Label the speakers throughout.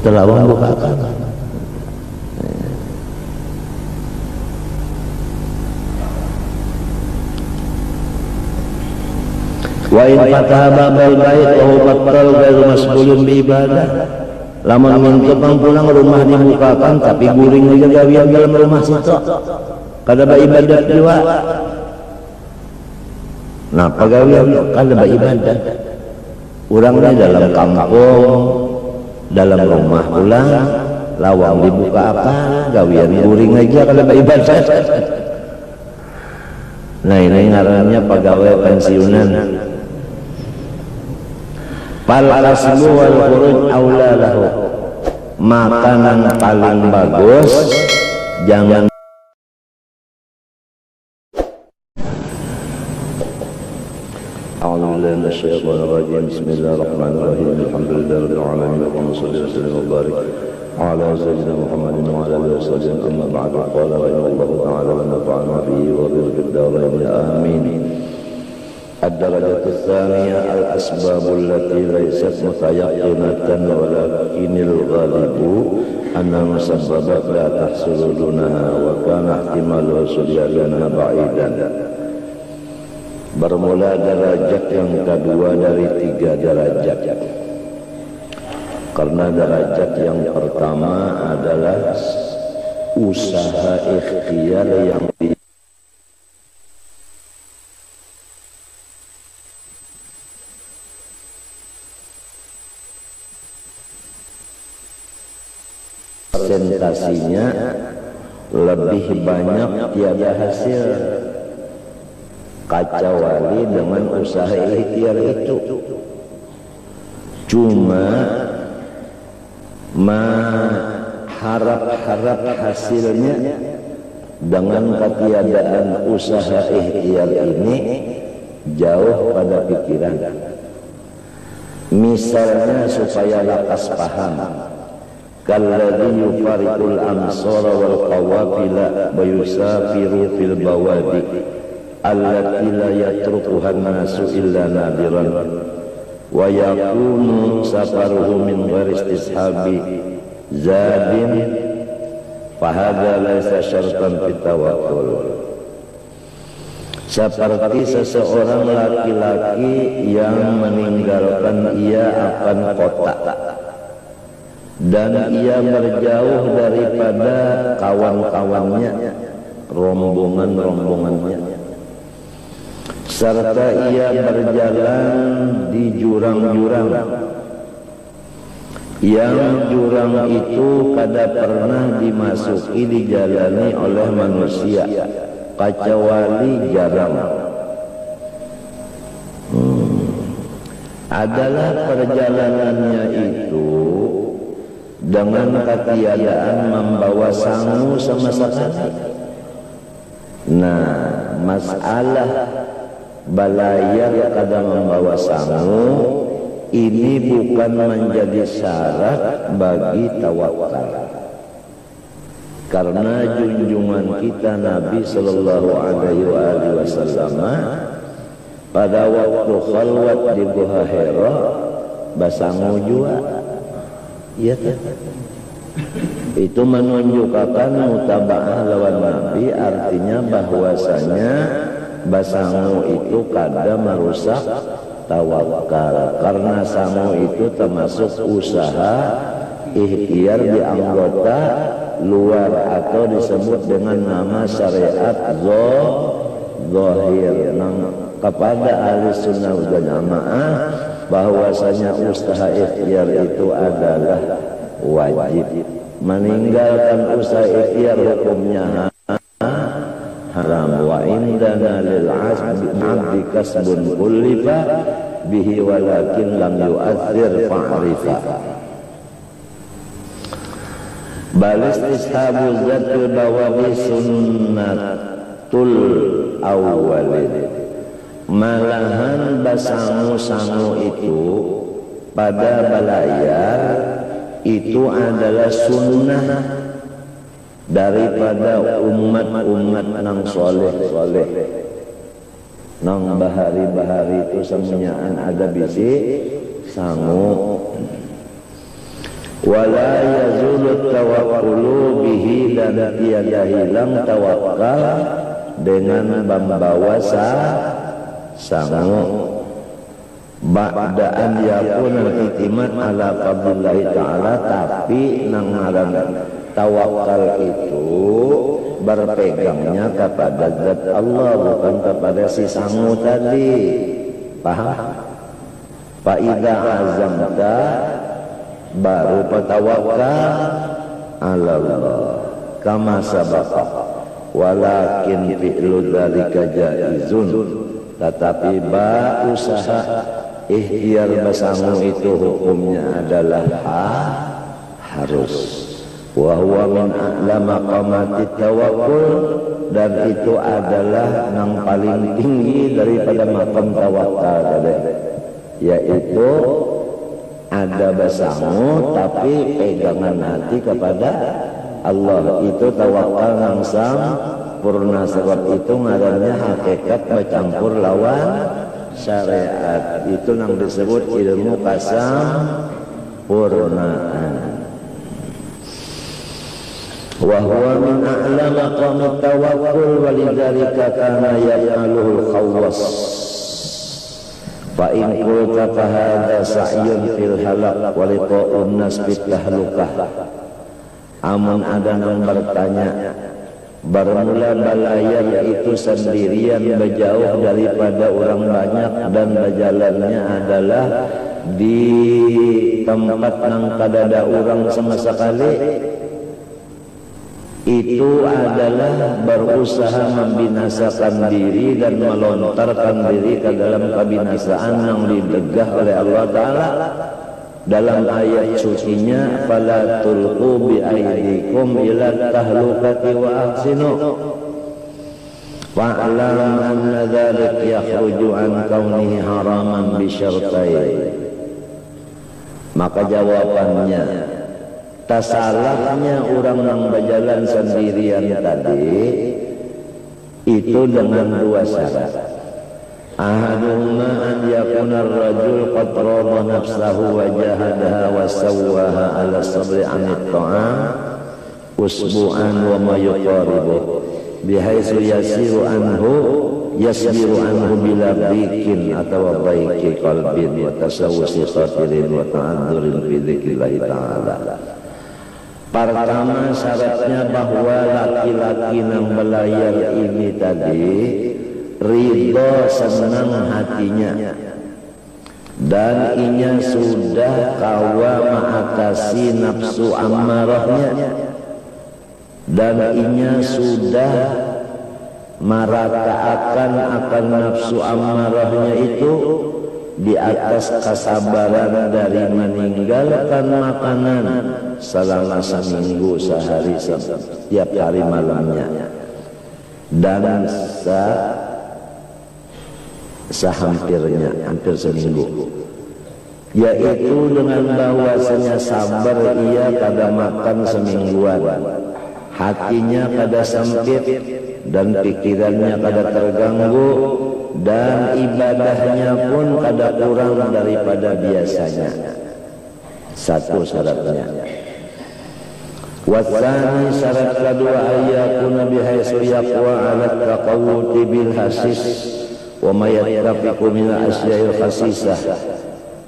Speaker 1: Telah membukakan. Wa in fataha babal bait wa huwa battal ghairu masbulun bi ibadah. Lamun mintepang pulang rumah dibukakan tapi guring aja gawian dalam rumah situ. Kada ba ibadat juga. Nah, pagawian kada ba ibadat. Urangnya dalam kampung, dalam rumah pulang, lawang dibuka apa, gawian guring aja kada ba ibadat. Nah, ini ngarannya pegawai pensiunan. Fal kasbu wal khuruj aula lahu. Makanan paling bagus jangan A'udzubillahi minasyaitonir rajim. Bismillahirrahmanirrahim. Alhamdulillahirabbil alamin. Allahumma shalli wa sallim wa barik ala sayyidina Muhammadin wa ala alihi wasallam. Amma ba'du. Qala rahimahullahu ta'ala wa nafa'ana bihi wa bi dzikrihi amin. الدرجة الثانية الأسباب التي ليست متيقنة ولكن الغالب أن المسبب لا تحصل دونها وكان احتمال حصولها دونها بعيدا. Bermula derajat yang kedua dari 3 derajat. Karena derajat yang pertama adalah usaha ikhtiar yang presentasinya lebih banyak tiada hasil kacauali dengan usaha ikhtiar itu. Cuma harap-harap hasilnya dengan ketiadaan usaha ikhtiar ini jauh pada pikiran. Misalnya supaya lakas paham, kalladhi yufariqul amsara wal qawafila wa yusafiru fil bawadi allati la yatrukuhan nasu illa nadiran wa yakunu safaruhu min ghairi istishabi zadin fahadha laysa syartan fit tawakkul. Seperti seseorang laki-laki yang meninggalkan ia akan kota dan ia berjauh daripada kawan-kawannya, rombongan-rombongannya, serta ia berjalan di jurang-jurang yang jurang itu kada pernah dimasuki dijalani oleh manusia kecuali jarang. Adalah perjalanannya itu dengan ketiadaan membawa sangu sama sekali. Nah, masalah balayar kada membawa sangu ini bukan menjadi syarat bagi tawakal. Karena junjungan kita Nabi sallallahu alaihi wasallam pada waktu khalwat di Gua Hira basangu juga. Iya kan? Itu menunjukkan mutaba'ah lawan Nabi, artinya bahwasanya basangu itu kada merusak tawakal. Karena sangu itu termasuk usaha ikhtiar di anggota luar atau disebut dengan nama syariat zahir. Kepada ahli sunnah wal jamaah bahwasanya usaha ikhtiar itu adalah wajib. Meninggalkan usaha ikhtiar hukumnya haram. Wa indana lil 'abdi kasbun kullifa bihi walakin lam yu'athir fa'rifa. Bal istishabu zatul bawabi sunnatul awwalin. Malahan basangu-sangu itu pada balayar itu adalah sunnah daripada umat-umat nang soleh-soleh. nang bahari-bahari itu semuanyaan ada bisi sangu. Wala yazulu tawakkulu bihi, dan tiada hilang tawakal dengan membawa sangu. Ba'da an yakuna al-i'timad ala fadlillahi ta'ala, tapi nang ngaran tawakal itu berpegangnya kepada zat Allah, bukan kepada si sangu tadi. Paham? Fa idza azamta, baru patawakal ala Allah kama sabaqa, walakin fi'lu dzalika jaizun, tetapi usaha ikhtiar bersangu itu hukumnya adalah harus. Wa huwa min a'la maqamati tawakkul, dan itu adalah yang paling tinggi daripada makam tawakal, yaitu ada bersangu tapi pegangan hati kepada Allah. Itu tawakal yang sempurna, sebab itu ngarannya hakikat bercampur lawan syariat. Itu yang disebut ilmu kasampurnaan. Wa huwa min a'la maqamit tawakkul, walidzalika kana yaf'aluhu al-khawwas. Fa in qulta fa hadza sa'yun fil halaq wa liqa'un nas bit tahlukah. Amun ada yang bertanya, bermula balayar itu sendirian berjauh daripada orang banyak, dan berjalannya adalah di tempat yang kadada orang sama sekali. Itu adalah berusaha membinasakan diri dan melontarkan diri ke dalam kebinasaan yang didegah oleh Allah Ta'ala dalam ayat sucinya, fala tulqu bi aydikum ila tahlukati wa ahsinu fa'lam anna dzalik yakhruju an kaunihi haraman bi syartain. Maka jawabannya, tasalahnya orang yang berjalan sendirian tadi itu dengan dua syarat. Ahaduhuma an yakuna ar-rajul qad rada nafsahu wa jahadaha wa sawwaha ala sabri anit ta'am usbu'an wa ma yuqaribu bihaitsu yasiru anhu bila bikin atau baiki qalbin wa tasawwusi khatirin wa ta'addurin fi dzikrillah ta'ala. Pertama syaratnya bahwa laki-laki yang belayar ini tadi ridho, senang hatinya, dan inya sudah kawa mengatasi nafsu amarahnya, dan inya sudah merataakan akan nafsu amarahnya itu di atas kesabaran dari meninggalkan makanan selama seminggu, sehari setiap hari malamnya, dan sehampirnya, hampir seminggu, yaitu dengan bahwasanya sabar ia pada makan semingguan, hatinya pada sempit dan pikirannya pada terganggu, dan ibadahnya pun kada kurang daripada biasanya. Satu syaratnya. Wasani syarat kedua, ayakuna bihaitsu yaqwa ala taqawwuti bil hasis wa ma yatrafiqu min al-asya'il khasisah.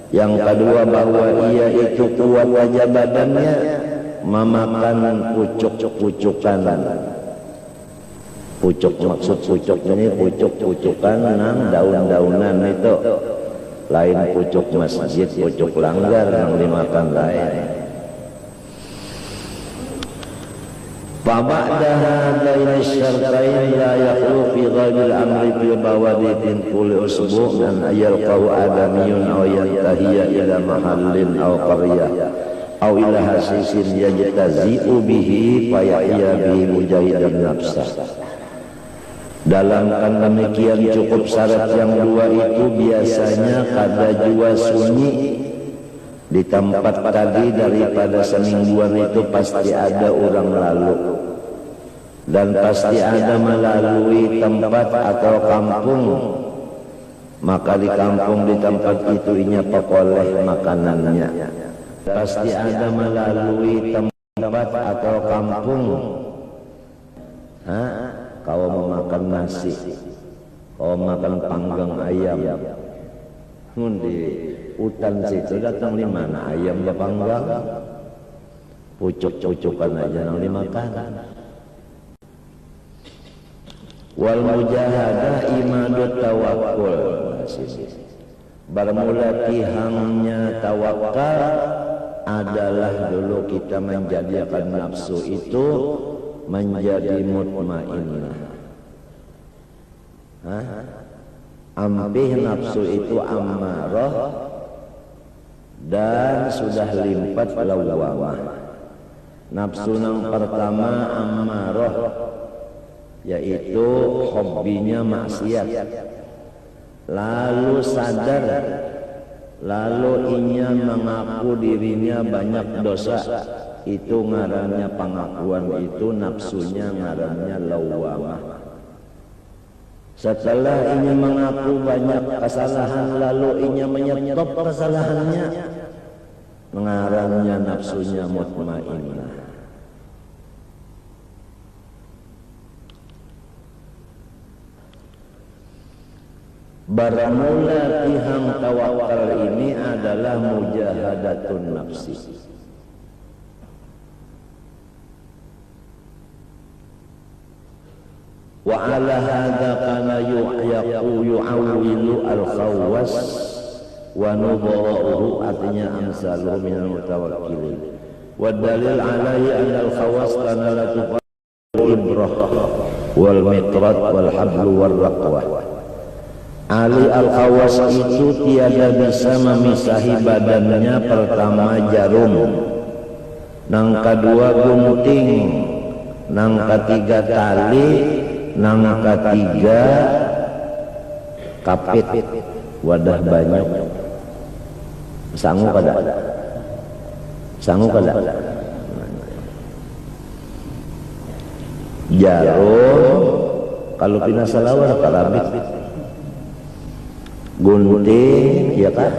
Speaker 1: Yang kedua, bahwa ia itu kuat wajah badannya memakan pucuk-pucukan. Pucuk, maksud pucuk ini pucuk-pucukan nang daun-daunan itu, lain pucuk masjid, pucuk langgar yang dimakan lain. Faba'da hadaini syartain la yakhlu fi ghairil amri bil bawadin kulli usbu' dan yalqahu adamiyun aw yantahiya ila mahallin aw qaryah aw ila hasisin yajtazi'u bihi fayahya bihi mujahidan nafsah. Dalam kan demikian cukup syarat yang dua itu biasanya kada jua sunyi di tempat tadi daripada semingguan itu pasti ada orang lalu, dan pasti ada melalui tempat atau kampung maka di kampung di tempat itu inya pekoleh makanannya. Pasti ada melalui tempat atau kampung, kau mau makan nasi, kau makan panggang ayam, di hutan situ datang di mana ayam berpanggang, pucuk-pucukan aja yang dimakan. Wal mujahadah imadut tawakul, bermula tihangnya tawakal adalah dulu kita menjadikan nafsu itu menjadi mutmainnah. Ampih nafsu itu ammarah dan sudah limpat lawamah. Nafsu yang pertama ammarah, yaitu hobinya maksiat, lalu sadar, lalu inya mengaku dirinya banyak dosa, itu ngarannya pengakuan, itu nafsunya ngarannya lawamah. Setelah inya mengaku banyak kesalahan, lalu inya menyetop kesalahannya, ngarannya nafsunya mutmainnah. Bermula tihang tawakal ini adalah mujahadatun nafsi. Wa ala hadza kana yu'awwilu al-khawwas wa nubaruhu, artinya amsalu minal mutawakkilin. Wa dalil alaihi anna al-khawwas kana la tuqal ibrah wal mitrat wal hablu wal raqwah. Ali al-khawas itu tiada bisa memisahi badannya. Pertama jarum, nang kedua gunting, nang ketiga tali, nang ketiga kapit, wadah banyak. Sangu kada? Sangu kada? Jarum kalau pina salawar kalabit, gunting, ya kan?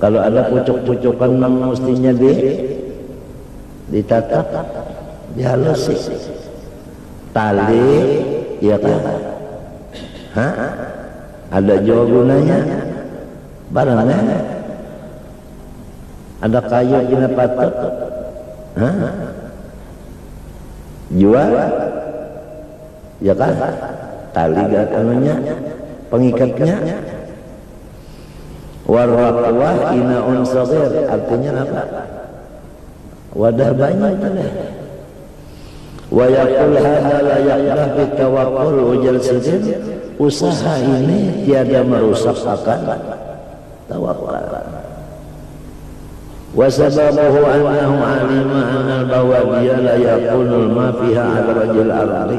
Speaker 1: Kalau ada pucuk-pucukan yang mestinya ditatak, dihalus, tali, ya kan? Ada juga gunanya, barangnya. Ada kayu yang patut, jual, ya kan? Tali anunya, pengikatnya. Warraqwah inaun shaghir, artinya apa? Wadah banyak deh. Wa yaqul hadza la yaqdah bi tawakkul ujal sidin, usaha ini tiada merusak akan tawakal. Wa sababuhu annahu alima anna al-bawadiyya la yaqulul ma fiha ala rajul ardi.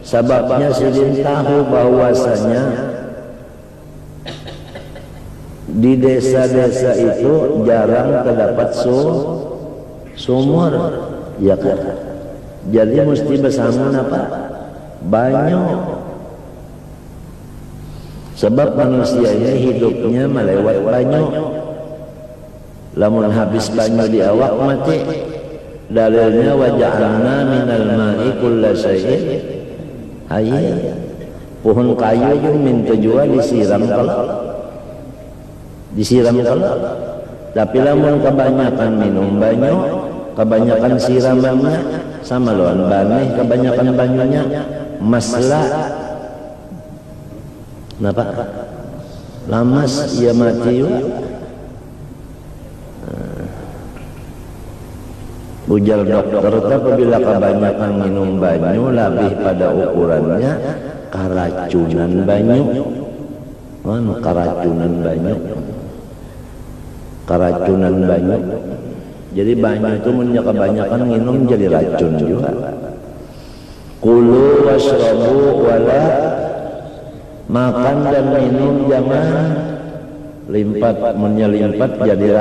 Speaker 1: Sebabnya sidin tahu bahwasanya di desa-desa itu jarang terdapat sumur, ya kan? Jadi mesti bersama apa? Banyak. Sebab manusia ini hidupnya melewat banyak. Lamun habis banyak di awak mati. Dalilnya wa ja'alna minal ma'i kulla syai'in hayy. Pohon kayu yang minta jual disiram kalau, tapi lamun kebanyakan minum banyak, kebanyakan siramannya sama lawan baneh, kebanyakan banyunya masla, kenapa? Lamas ia mati juga. Ujar dokter, apabila kebanyakan minum banyu lebih pada ukurannya keracunan banyu, keracunan banyu. Jadi banyu itu kebanyakan minum jadi racun juga. Kulu washrabu wala, makan dan minum jangan limpat, menyelimpat jadi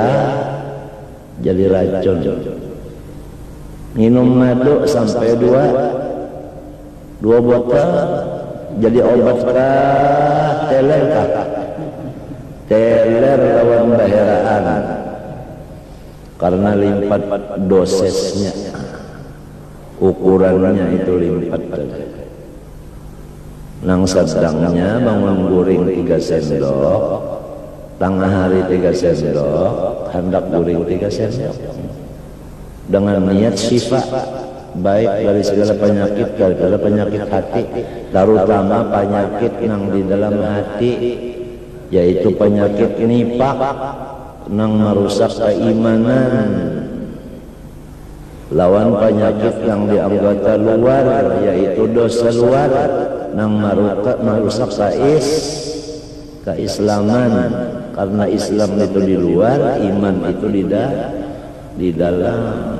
Speaker 1: racun. Minum madu sampai dua botol jadi obat kah teler kah? Teler lawan baheraan karena limpat dosesnya, ukurannya itu limpat. Nang sedangnya bangun guring 3 sendok, tengah hari 3 sendok, hendak guring 3 sendok dengan niat syifa baik dari segala penyakit, daripada penyakit hati, terutama penyakit yang di dalam hati, yaitu penyakit nifaq nang merusak keimanan, lawan penyakit yang di anggota luar, yaitu dosa luar nang merusak keislaman, karena Islam itu di luar, iman itu di dalam.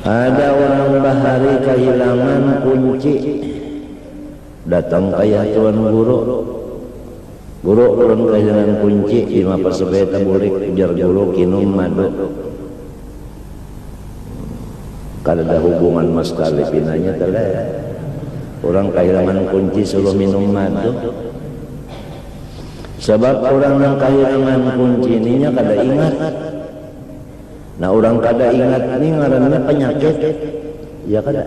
Speaker 1: Ada orang bahari kehilangan kunci, datang kaya tuan guru ulun kehilangan kunci, ima pasebeta bulik jar guru kinum madu. Kada ada hubungan mas sekali pinanya telah orang kehilangan kunci suruh minum madu. Sebab orang yang kehilangan kunci ininya kada ingat. Nah orang kada ingat ini ngarannya penyakit, ya kada.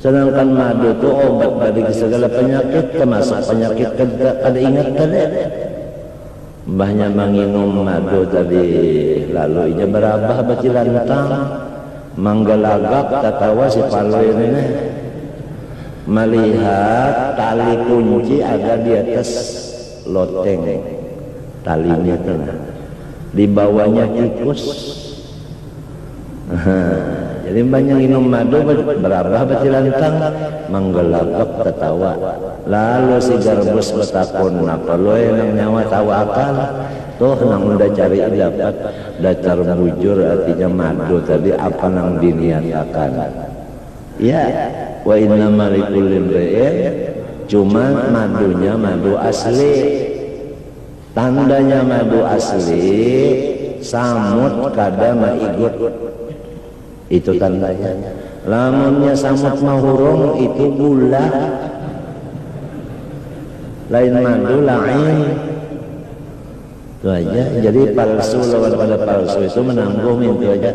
Speaker 1: Sedangkan madu itu obat dari segala penyakit, termasuk penyakit kada ingat kada. Mbahnya menginum madu tadi lalu inya berabah baci lantang, manggalagak tatawa si palo ini melihat tali kunci ada di atas loteng, talinya tengah, di bawahnya tikus. Jadi banyak minum madu berabah baci lantang, manggalagak tatawa. Lalu si garbus bertakun, apa lo yang nyawa tahu akal? Tuh nang udah cari dapat dacar bujur, artinya madu tadi apa nang diniatakan. Ya, wa inna malikul limri'in, cuma madunya madu asli. Tandanya madu asli, samut kada maigut. Itu tandanya. Lamunnya samut mahurung itu gula. Lain madu lain. Itu aja. Jadi palsu lawan pada palsu itu menanggung itu aja.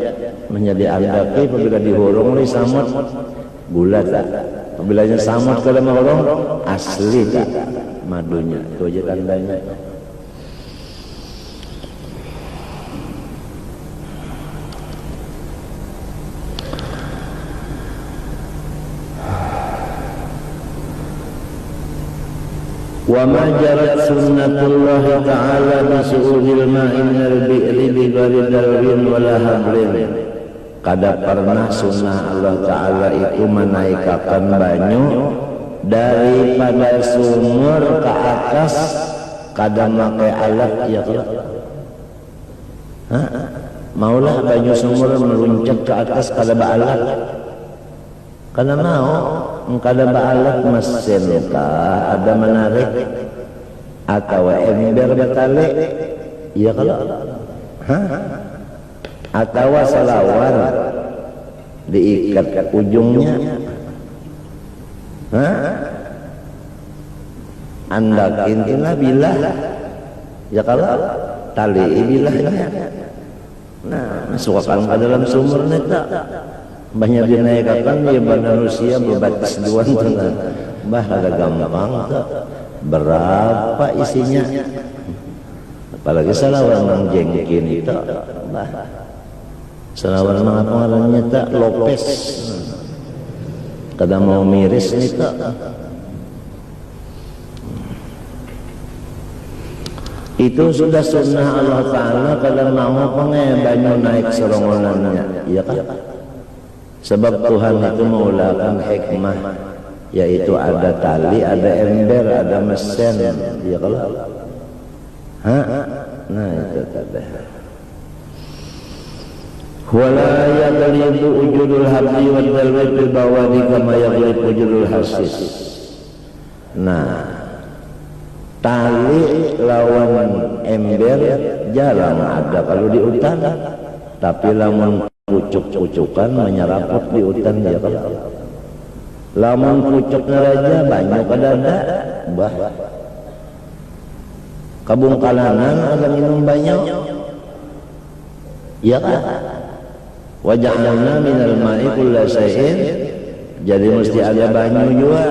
Speaker 1: Menjadi andapi apabila dihurung oleh samut gula tak. Apabila samut kada mahurung asli tak madunya. Itu aja tandanya. Wa ma jarat sunnatullah ta'ala bisu'udil ma'in al-bi'ri bigari dalwin wala hablin. Kada pernah sunnah Allah Ta'ala itu menaikkan banyu daripada sumur ke atas, kada pakai alat, ya kalau maulah banyu sumur meluncak ke atas kada baalat, kada mau. Kada baalat mesin kah ada menarik atau ember betali, ya kalau atau salawar diikat ujungnya, andakin ilah bilah, ya kalau tali bilahnya. Nah masukkan ke dalam sumur neta. Banyak dinaikkan ya manusia berbatas duan tenang. Bah ada gampang tak? Berapa isinya? Apalagi salawar nang jengkin itu. Bah salawar nang apa ngarannya tak? Lopes. Kada mau miris ni tak? Itu sudah sunnah Allah Ta'ala. Kada mau banyu naik serongonannya, iya kan? Sebab Tuhan itu mengulakan hikmah, yaitu ada tali, ada ember, ada mesin, ya kalau, nah itu tadi. Wala yaghlibu ujudul habli wal dalwi bil bawadi kama yaghlibu ujudul hasis. Nah, tali lawan ember jarang ada kalau di hutan, tapi lawan pucuk-pucukan menyeraput di hutan, ya kan? Lamun pucuk raja banyak kadada bah kabungkalanan ada minum banyak ya kan. Wa ja'alna minal ma'i kulla syai'in, jadi mesti ada banyu juga.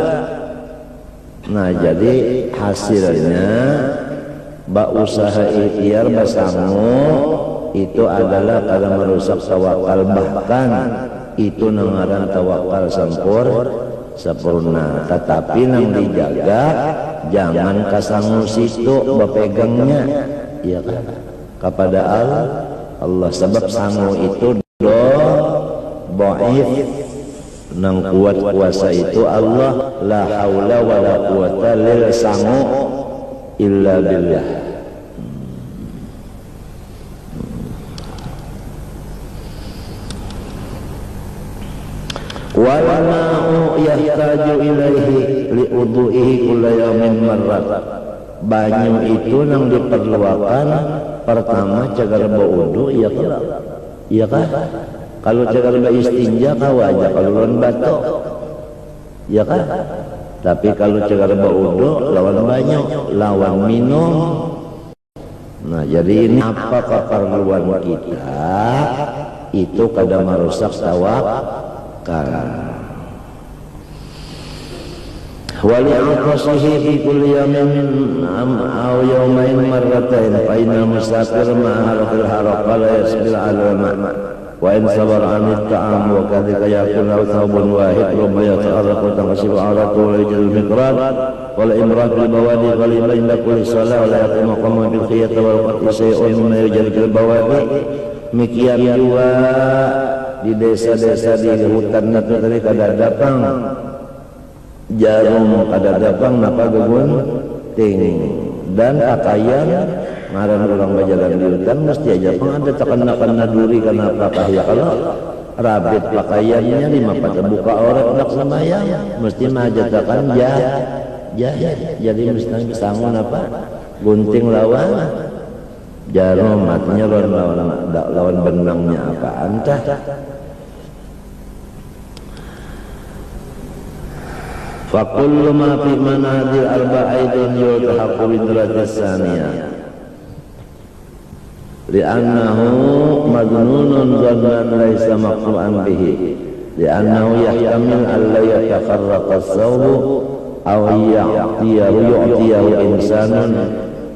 Speaker 1: Nah jadi hasilnya usaha ikhtiar basangu itu adalah kada merusak tawakal, bahkan itu nengaran tawakal sempurna. Tetapi nang dijaga jangan kasangu situ bapegangnya ya kan kepada Allah sebab sangu itu dhaif, nang kuat kuasa itu Allah. La haula wala quwata lil sangu illa billah. Wal ma'u yahtaju ilaihi li udhu'ihi kulla yawmin marrat. Banyu itu nang diperluakan pertama cagar baudu ya kan. Iya kan? Kalau cagar istinja kau aja kalau lawan batuk ya kan. Tapi kalau cagar baudu lawan banyak, lawan minum. Nah jadi ini apa keperluan kita itu kada merusak tawakal. Wali aqrasihi fi kulli yawmin aw yawmain marratain fa inna musafir ma'a fil haraqa la yasbil 'ala al-ma' wa in sabar 'an at-ta'am wa kadhalika yakun lahu thawbun wahid rubba yata'arraqu tanqasibu 'araqu wa yajil miqrad wa la imrad bil bawadi ghaliban inda kulli salah wa la yaqimu qama bil khiyat wal qat'i shay'un mimma yajil bil bawadi. Mikian juga di desa-desa di hutan itu tadi kada datang jarum, kada datang napa gegunting dan pakaian ngaran orang berjalan di hutan mesti aja pun ada terkena duri kenapa ya kalau rabit pakaiannya lima pada buka orang nak semayang mesti majatakan jadi mesti sanggup apa gunting lawan jarum, artinya lawan benangnya apa antah. Fakullu ma fi manadil arba'idun yulhaqu bidrajas saniyah li'annahu madnunun dhannan laysa maqru'an bihi li'annahu yahtamil an la yatakharraqa as-sawbu aw yu'tiyahu insanun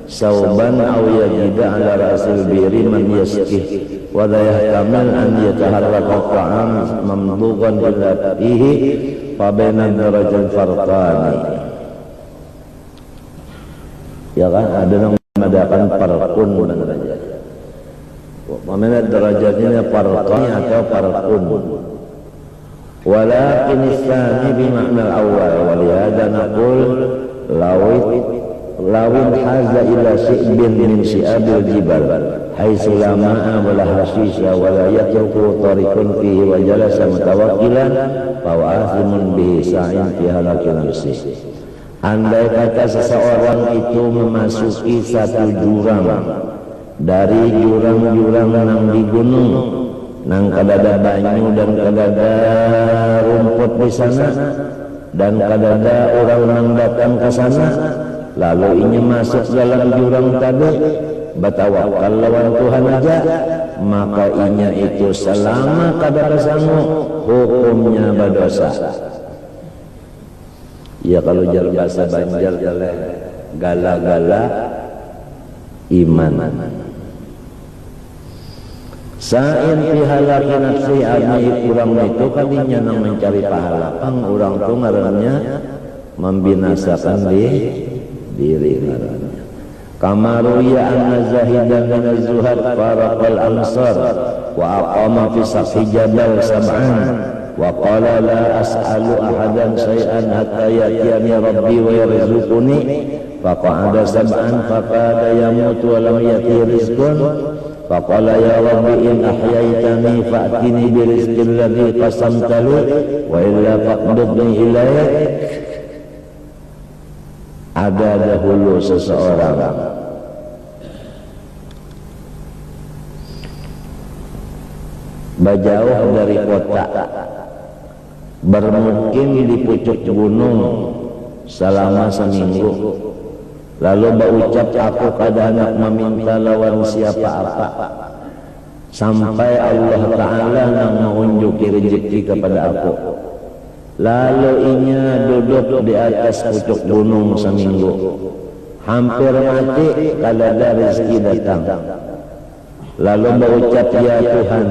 Speaker 1: sauban aw yajida ala rasil biri man yaskih wa la yahtamil an yataharraqa at-ta'am mamdughan ila fihi fa baina darajat farqani. Ya kan ada yang mengadakan farqun dan derajat. Mana derajatnya farqan atau farqun. Walakin tsani bi makna al-awwal wa li hadha naqul lawin haza ila shi'bin min shi'abil jibal haitsu la ma'a wala hasisha wala yatruku tariqun fihi wa jalasa mutawakkilan fa wa'athimun bihi sa'in fi halaki nafsi. Andai kata seseorang itu memasuki satu jurang dari jurang-jurang nang di gunung nang kadada banyu dan kadada rumput di sana dan kadada orang nang datang ke sana, lalu ini masuk dalam jurang tadi batawakal lawan Tuhan aja, maka inya itu selama kadada sanggup hukumnya berdosa. Ya kalau jar bahasa Banjar gala-gala iman. Sa'in fi halaki nafsi arni kurang itu kalinya nang mencari pahala pang orang tu ngarannya membinasakan diri ngarannya. Kama ruya anna zahidan min az-zuhad faraqal ansar wa aqama fi safi jabal sab'an wa qala la as'alu ahadan shay'an hatta ya'tiyani rabbi wa yarzuquni faqa'ada sab'an faqada yamutu wa lam yati rizqun faqala ya rabbi in ahyaitani fa'tini bi rizqil ladzi qasamta li wa illa faqbidni ilayk. Ada dahulu seseorang berjauh dari kota bermukim di pucuk gunung selama seminggu, lalu berucap, aku kada hendak meminta lawan siapa apa sampai Allah Ta'ala yang mengunjuki rezeki kepada aku. Lalu inya duduk di atas pucuk gunung seminggu, hampir mati kada ada rezeki datang. Lalu berucap, ya Tuhan,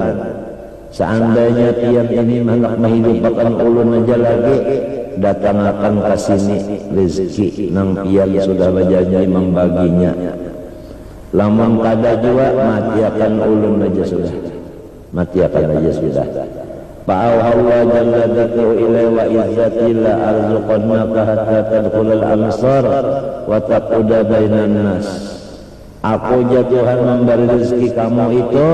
Speaker 1: seandainya tiap ini hendak menghidupkan ulun aja lagi, datangkan ke sini rezeki nang pian sudah berjanji membaginya. Lamun kada jua, mati akan ulun aja sudah, mati akan aja sudah. Fa'awhallah jalla dzikru ilai wa izzati la arzuqannaka hatta tadkhulal amsar wa taquda bainan nas. Aku ya Tuhan memberi rezeki kamu itu,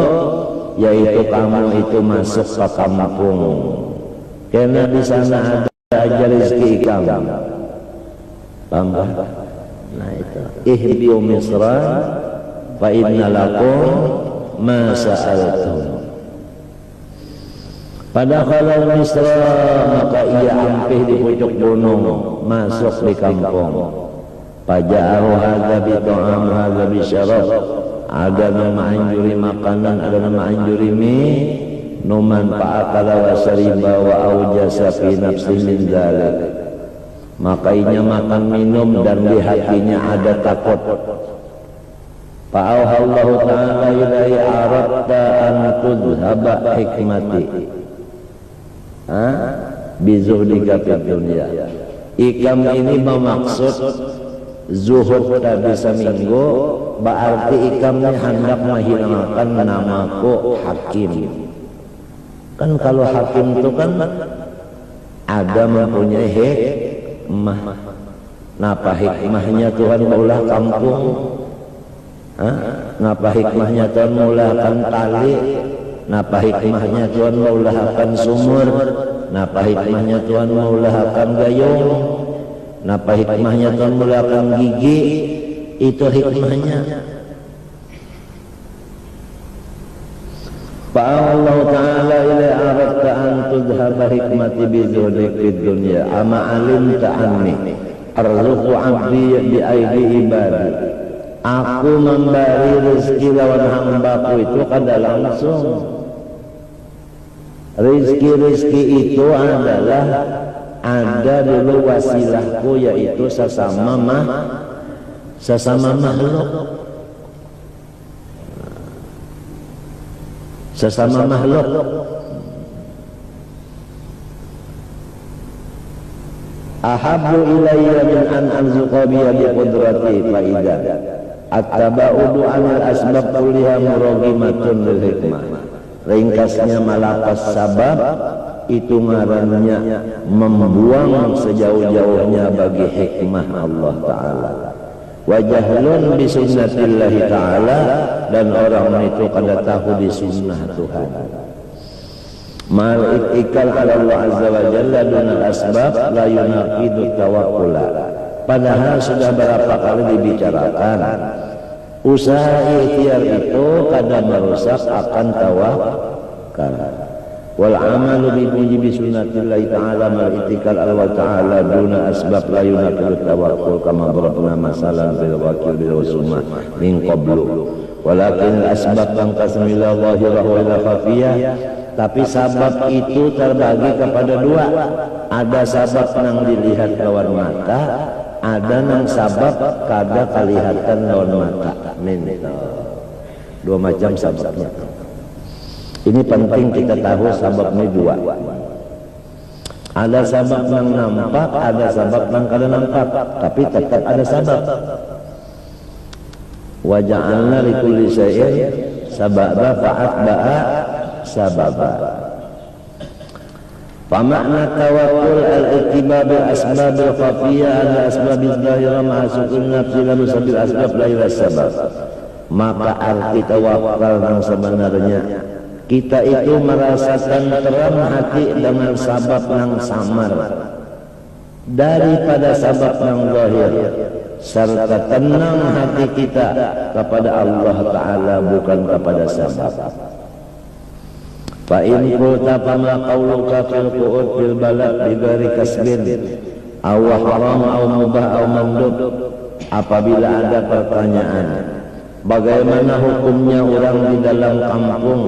Speaker 1: yaitu kamu itu masuk ke kampung, karena di sana ada aja rezeki kamu. Tambah, nah itu ihbiu misra fa inna lakum ma sa'altum. Pada kalau misra, maka ia ampih di pucuk gunung, masuk di kampung. Paja'ahu hadza bi ta'am hadza bi syarab. Ada nama anjuri makanan, ada nama anjuri minuman, fa'akala wa syariba wa aujasa fi nafsi min dzalik. Maka ia makan minum dan di hatinya ada takut. Fa'auhallahu ta'ala ilaihi aradta an tudhaba hikmati bizuhdika fid dunya. Ikam ini bermaksud zuhud tadi seminggu, berarti ikamnya hendak menghilangkan namaku hakim. Kan kalau hakim itu kan ada mempunyai hikmah. Napa hikmahnya Tuhan maulah kampung? Napa hikmahnya Tuhan maulahkan tali? Napa hikmahnya Tuhan maulahkan sumur? Napa hikmahnya Tuhan maulahkan gayung? Napa hikmahnya Tuhan maulahkan gigi? Itu hikmahnya. Fa'allah ta'ala ila aradta an tudhaba hikmati bizuhdik fid dunya ama alim ta'anni arzuqu abdi bi aidi ibadi. Aku memberi rezeki lawan hambaku itu kada langsung. Rezeki itu adalah ada dulu wasilahku, yaitu sesama makhluk. Sesama makhluk. Ahabbu ilayya min an arzuqa bi qudrati faida. At-taba'udu anil asbab kulliha muragimatun lil hikmah. Ringkasnya malakas sabab itu ngarannya membuang sejauh-jauhnya bagi hikmah Allah Ta'ala. Wa jahlun bi sunnatillahi ta'ala, dan orang itu kada tahu di sunnah Tuhan. Mal itikal ala Allah azza wa jalla dunal asbab la yunaqidu tawakkula. Padahal sudah berapa kali dibicarakan, usaha ikhtiar itu kadang merusak akan tawakal. Wal amalu bi mujibi sunnatillahi ta'ala mal itikal Allah ta'ala duna asbab la yunaqidu tawakkul kama darabna masalan bil wakil bil sunnah min qablu. Walakin asbab tangkasmila zahirah wa ila khafiyah. Tapi sabab itu terbagi kepada dua. Ada sabab yang dilihat lawan mata, ada nang sabab kada kelihatan lawan mata. Dua macam sababnya. Ini penting kita tahu sababnya dua. Ada sabab yang nampak, ada sabab yang kada nampak, tapi tetap ada sabab. Wa ja'alna likulli syai'in sababa fa'atba'a sababa. Famakna tawakkul al-ittiba bil asbab al-khafiyah ala asbab al-zahirah ma'a sukun nafsi lalu sabil asbab la ila sabab. Maka arti tawakal yang sebenarnya kita itu merasakan terang hati dengan sabab yang samar daripada sabab yang zahir, serta tenang hati kita kepada Allah Ta'ala bukan kepada sabab. Fa in qulta fama qauluka fil qu'ud fil balad bi ghairi kasbin aw haram aw mubah aw mandub. Apabila ada pertanyaan, bagaimana hukumnya orang di dalam kampung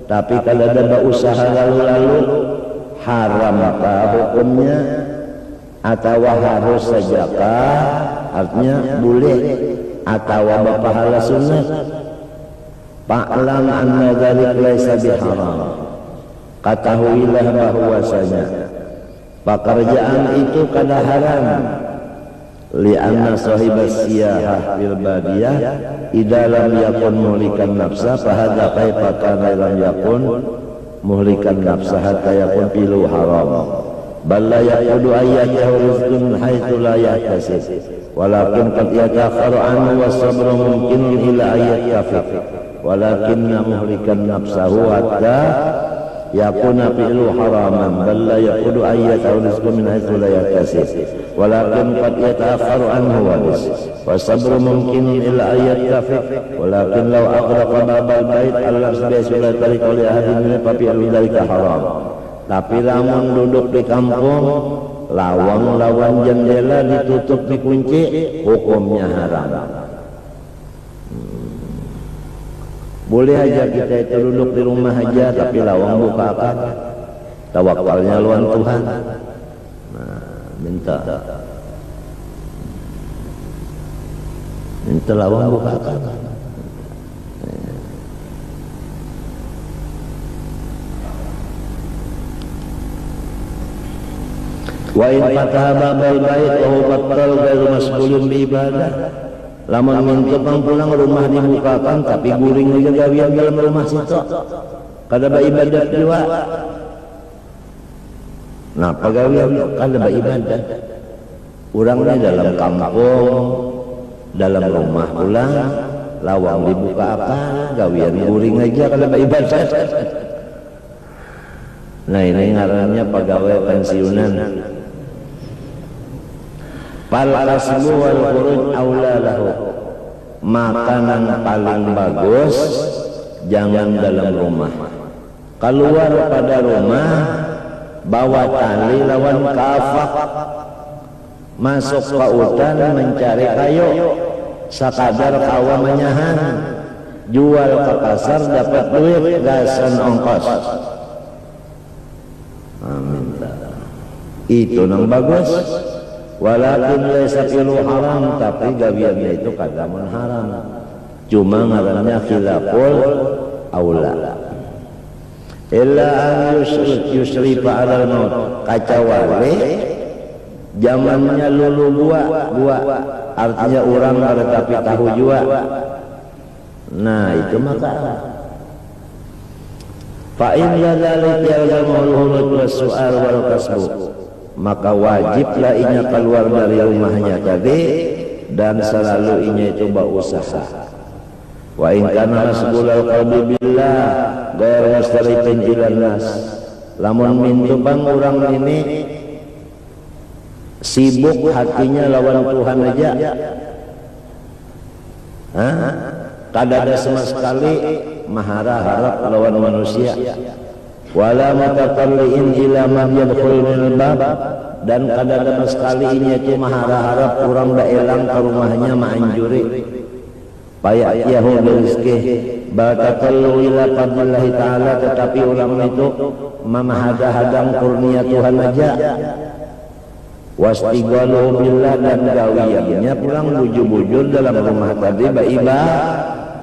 Speaker 1: tapi kalau ada usaha lalu-lalu, haramkah hukumnya atau harus sajakah, artinya boleh atau pahala sunnah? Fa'lam anna dzalik laisa biharam. Ketahuilah bahwasanya pekerjaan itu kada haram. Li'anna sahibas siyahah fil badiyah idza lam yakun muhlikan nafsa fa hadza kaifa kana lam yakun muhlikan nafsa hatta yakun filu haram. Bal la yaqudu ayyatahu rizqun haitsu la yahtasib walakin qad yata'akhkharu anhu was-sabru mumkinun ila ayat kafir walakinna muhlikan nafsahu hatta yakuna fi'lu haraman bal la yaqudu ayyatahu rizqun min haitsu la yahtasib walakin qad yata'akhkharu anhu was-sabru mumkinun ila ayat kafir walakin law aghraqa babal bait Allah subhanahu wa ta'ala qali ahadin min fafi'lu dzalika haram. Tapi lamun duduk di kampung, lawang-lawang jendela ditutup dikunci, hukumnya haram. Boleh aja kita itu duduk di rumah aja, tapi lawang buka apa? Tawakalnya lawan Tuhan. Nah, minta lawang buka apa? Wa in fataha babal bait wa huwa battal ghairu mas'ulun bi ibadah. Lamun mentukang pulang rumah dibukakan tapi guring juga gawian dalam rumah situ. Kada ba ibadah juga. Nah, pagawian kada ba ibadah. Urangnya dalam kampung, dalam rumah pulang, lawang dibuka apa, gawian guring aja kada ba ibadah. Nah, ini ngarannya pegawai pensiunan. Fal kasbu wal khuruj aula lahu. Makanan paling bagus jangan dalam rumah. Keluar pada rumah bawa tali lawan kafak. Masuk ke hutan mencari kayu. Sakadar kawa menyahan. Jual ke pasar dapat duit gasan ongkos. Amin. Itu yang bagus. Walakin laisa fi'lu haram, tapi gawiannya itu kadamun haram. Cuma ngarannya khilaful aula. Illa an yusrifa 'alal maut. Kacawale zamannya lulu gua artinya orang ada tapi tahu jua. Nah, itu maka fa in dzalika yalzamul hulud was-su'al wal kasbu. Maka wajiblah inya keluar dari rumahnya tadi dan selalu inya itu berusaha. Wa in kana masbulal qalbi billah ghairu mustarifin ilan nas. Lamun mintu bang orang ini sibuk hatinya lawan Tuhan aja. Kada ada sama sekali harap lawan manusia. Wala mutatalliin ila man yadkhul min bab, dan kadang-kadang sekali ini itu harap orang dah elang ke rumahnya manjuri payah rezeki batatallu ila fadlillah taala, tetapi orang itu memahada-hadang kurnia Tuhan aja. Wastighalu billah, dan gawiannya pulang bujur-bujur dalam rumah tadi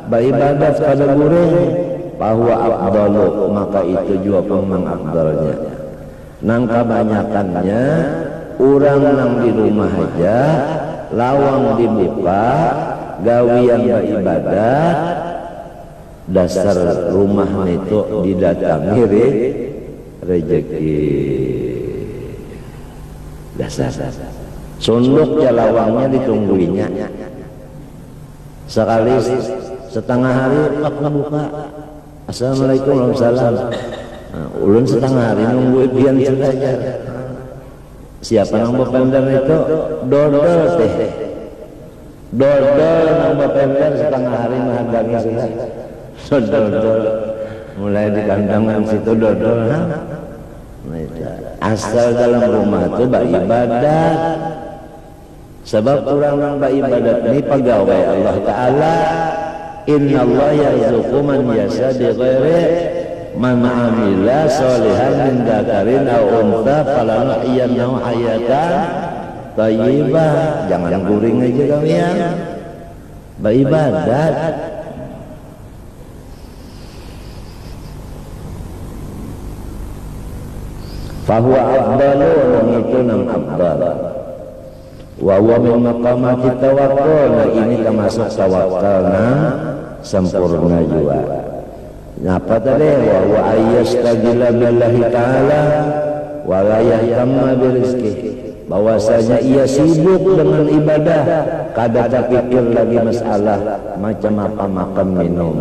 Speaker 1: baibadat pada gurih bahwa afdalu, maka itu juga pemang afdalnya. Nang kebanyakannya orang nang di rumah aja lawang dibuka gawian beribadat, dasar rumah itu didatangi rezeki. Dasar sunduk jalawangnya ditungguinya sekali setengah hari pak buka. Assalamualaikum warahmatullahi wabarakatuh. Ulun setengah hari nunggu bian saja. Siapa yang bapender itu? Dodol teh. Dodol yang bapender setengah hari menghadangi sudah. Dodol. mulai di kandangan situ dodol. Asal dalam rumah itu beribadat. Sebab orang yang beribadat ini pegawai Allah Ta'ala. Inna Allah yarzuqu man yasha bighairi man amila sholihan min dzakarin aw untha falanuhyiyannahu hayatan thayyibah. Jangan guring aja kalian. Beribadat. Fahuwa afdalu, orang itu nam afdal. Wa huwa min maqamati tawakkul. Nah ini termasuk tawakal sempurna juga. Apa tadi? Wa huwa ayyastagila billahi ta'ala wa la yahtamma birizqih. Bahwasanya ia sibuk dengan ibadah, kada terpikir lagi masalah macam apa makan minum.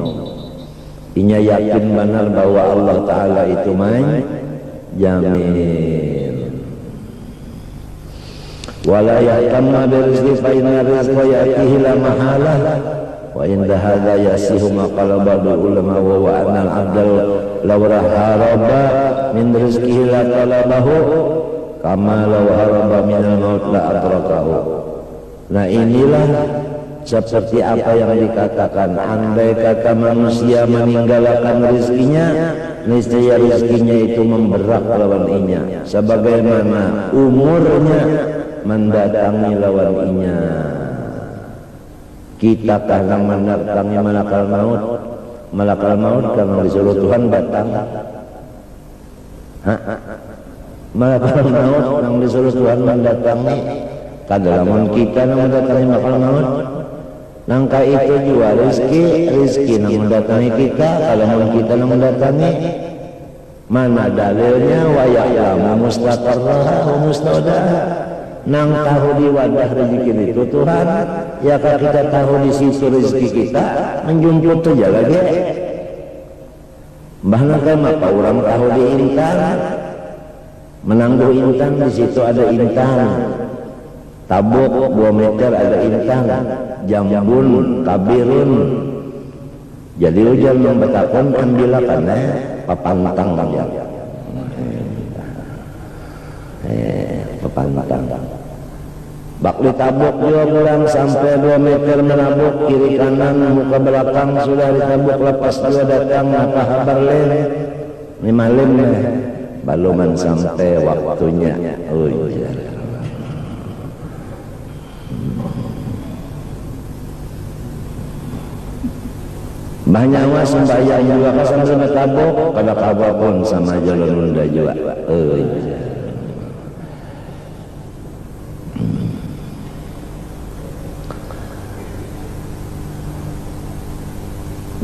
Speaker 1: Inya yakin benar bahwa Allah Ta'ala itu jamin. Wala yahtamma birizqi fa inna rizqa ya'tihi la mahalah. Wa inda hadza yasihu ma qala ba'du ulama wa huwa anna al-'abda law haraba min rizqihi la talabahu kama law haraba min al-maut la adrakahu. Nah inilah seperti apa yang dikatakan, andai kata manusia meninggalkan rizkinya, niscaya rizkinya itu memberat lawan inya, sebagaimana umurnya mendatangi lawan inya. Kita kadang mendatangi malakal maut karena disuruh Tuhan datang. Malakal maut yang disuruh Tuhan mendatangi, kadang kita yang mendatangi malakal maut. Nangka itu juga rizki yang mendatangi kita, kalau kita yang mendatangi. Mana dalilnya? Wa ya'lamu mustaqarraha wa mustaudaha. Nang tahu di wadah rezeki itu Tuhan, ya kalau kita tahu di situ rezeki kita, menjunjung saja lagi. Bahkan maka orang tahu di intan, menangguh intan, di situ ada intan. Tabuk 2 meter ada intan, jambun, kabirun. Jadi hujan yang betapun ambilakan papantang aja. Papantang. Bak ditabuk 2 bulan sampai 2 meter menabuk kiri kanan muka belakang sudah ditabuk, lepas 2 datang apa kabar len 5 len baluman sampai waktunya. Oh iya. Banyak mas sembahyang juga kan sampai tabuk, pada kabar pun sama jalan Nunda juga. Oh iya.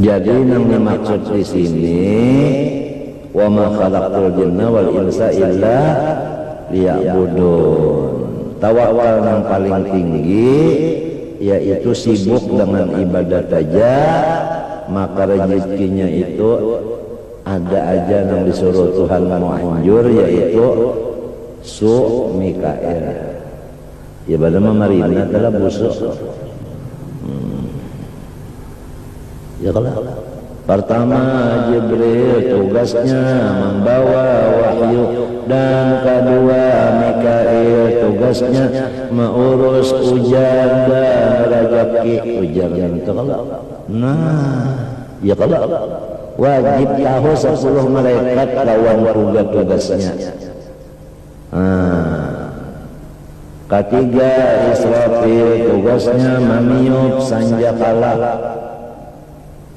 Speaker 1: Jadi yang dimaksud di sini, wa ma khalaqtul jinna wal insa illa liya'budun. Tawakal yang paling tinggi yaitu sibuk dengan ibadat saja, maka rezekinya itu ada aja yang disuruh Tuhan mau anjur, yaitu su Mikael. Ya pada Marina adalah busuk. Ya kalau pertama Jibril tugasnya membawa wahyu, dan kedua Mikail tugasnya mengurus ujar dan rezeki. Ujarnya itu kalau ya kalau wajib tahu 10 malaikat lawan tugasnya. Ketiga Israfil tugasnya meniup sanjakala.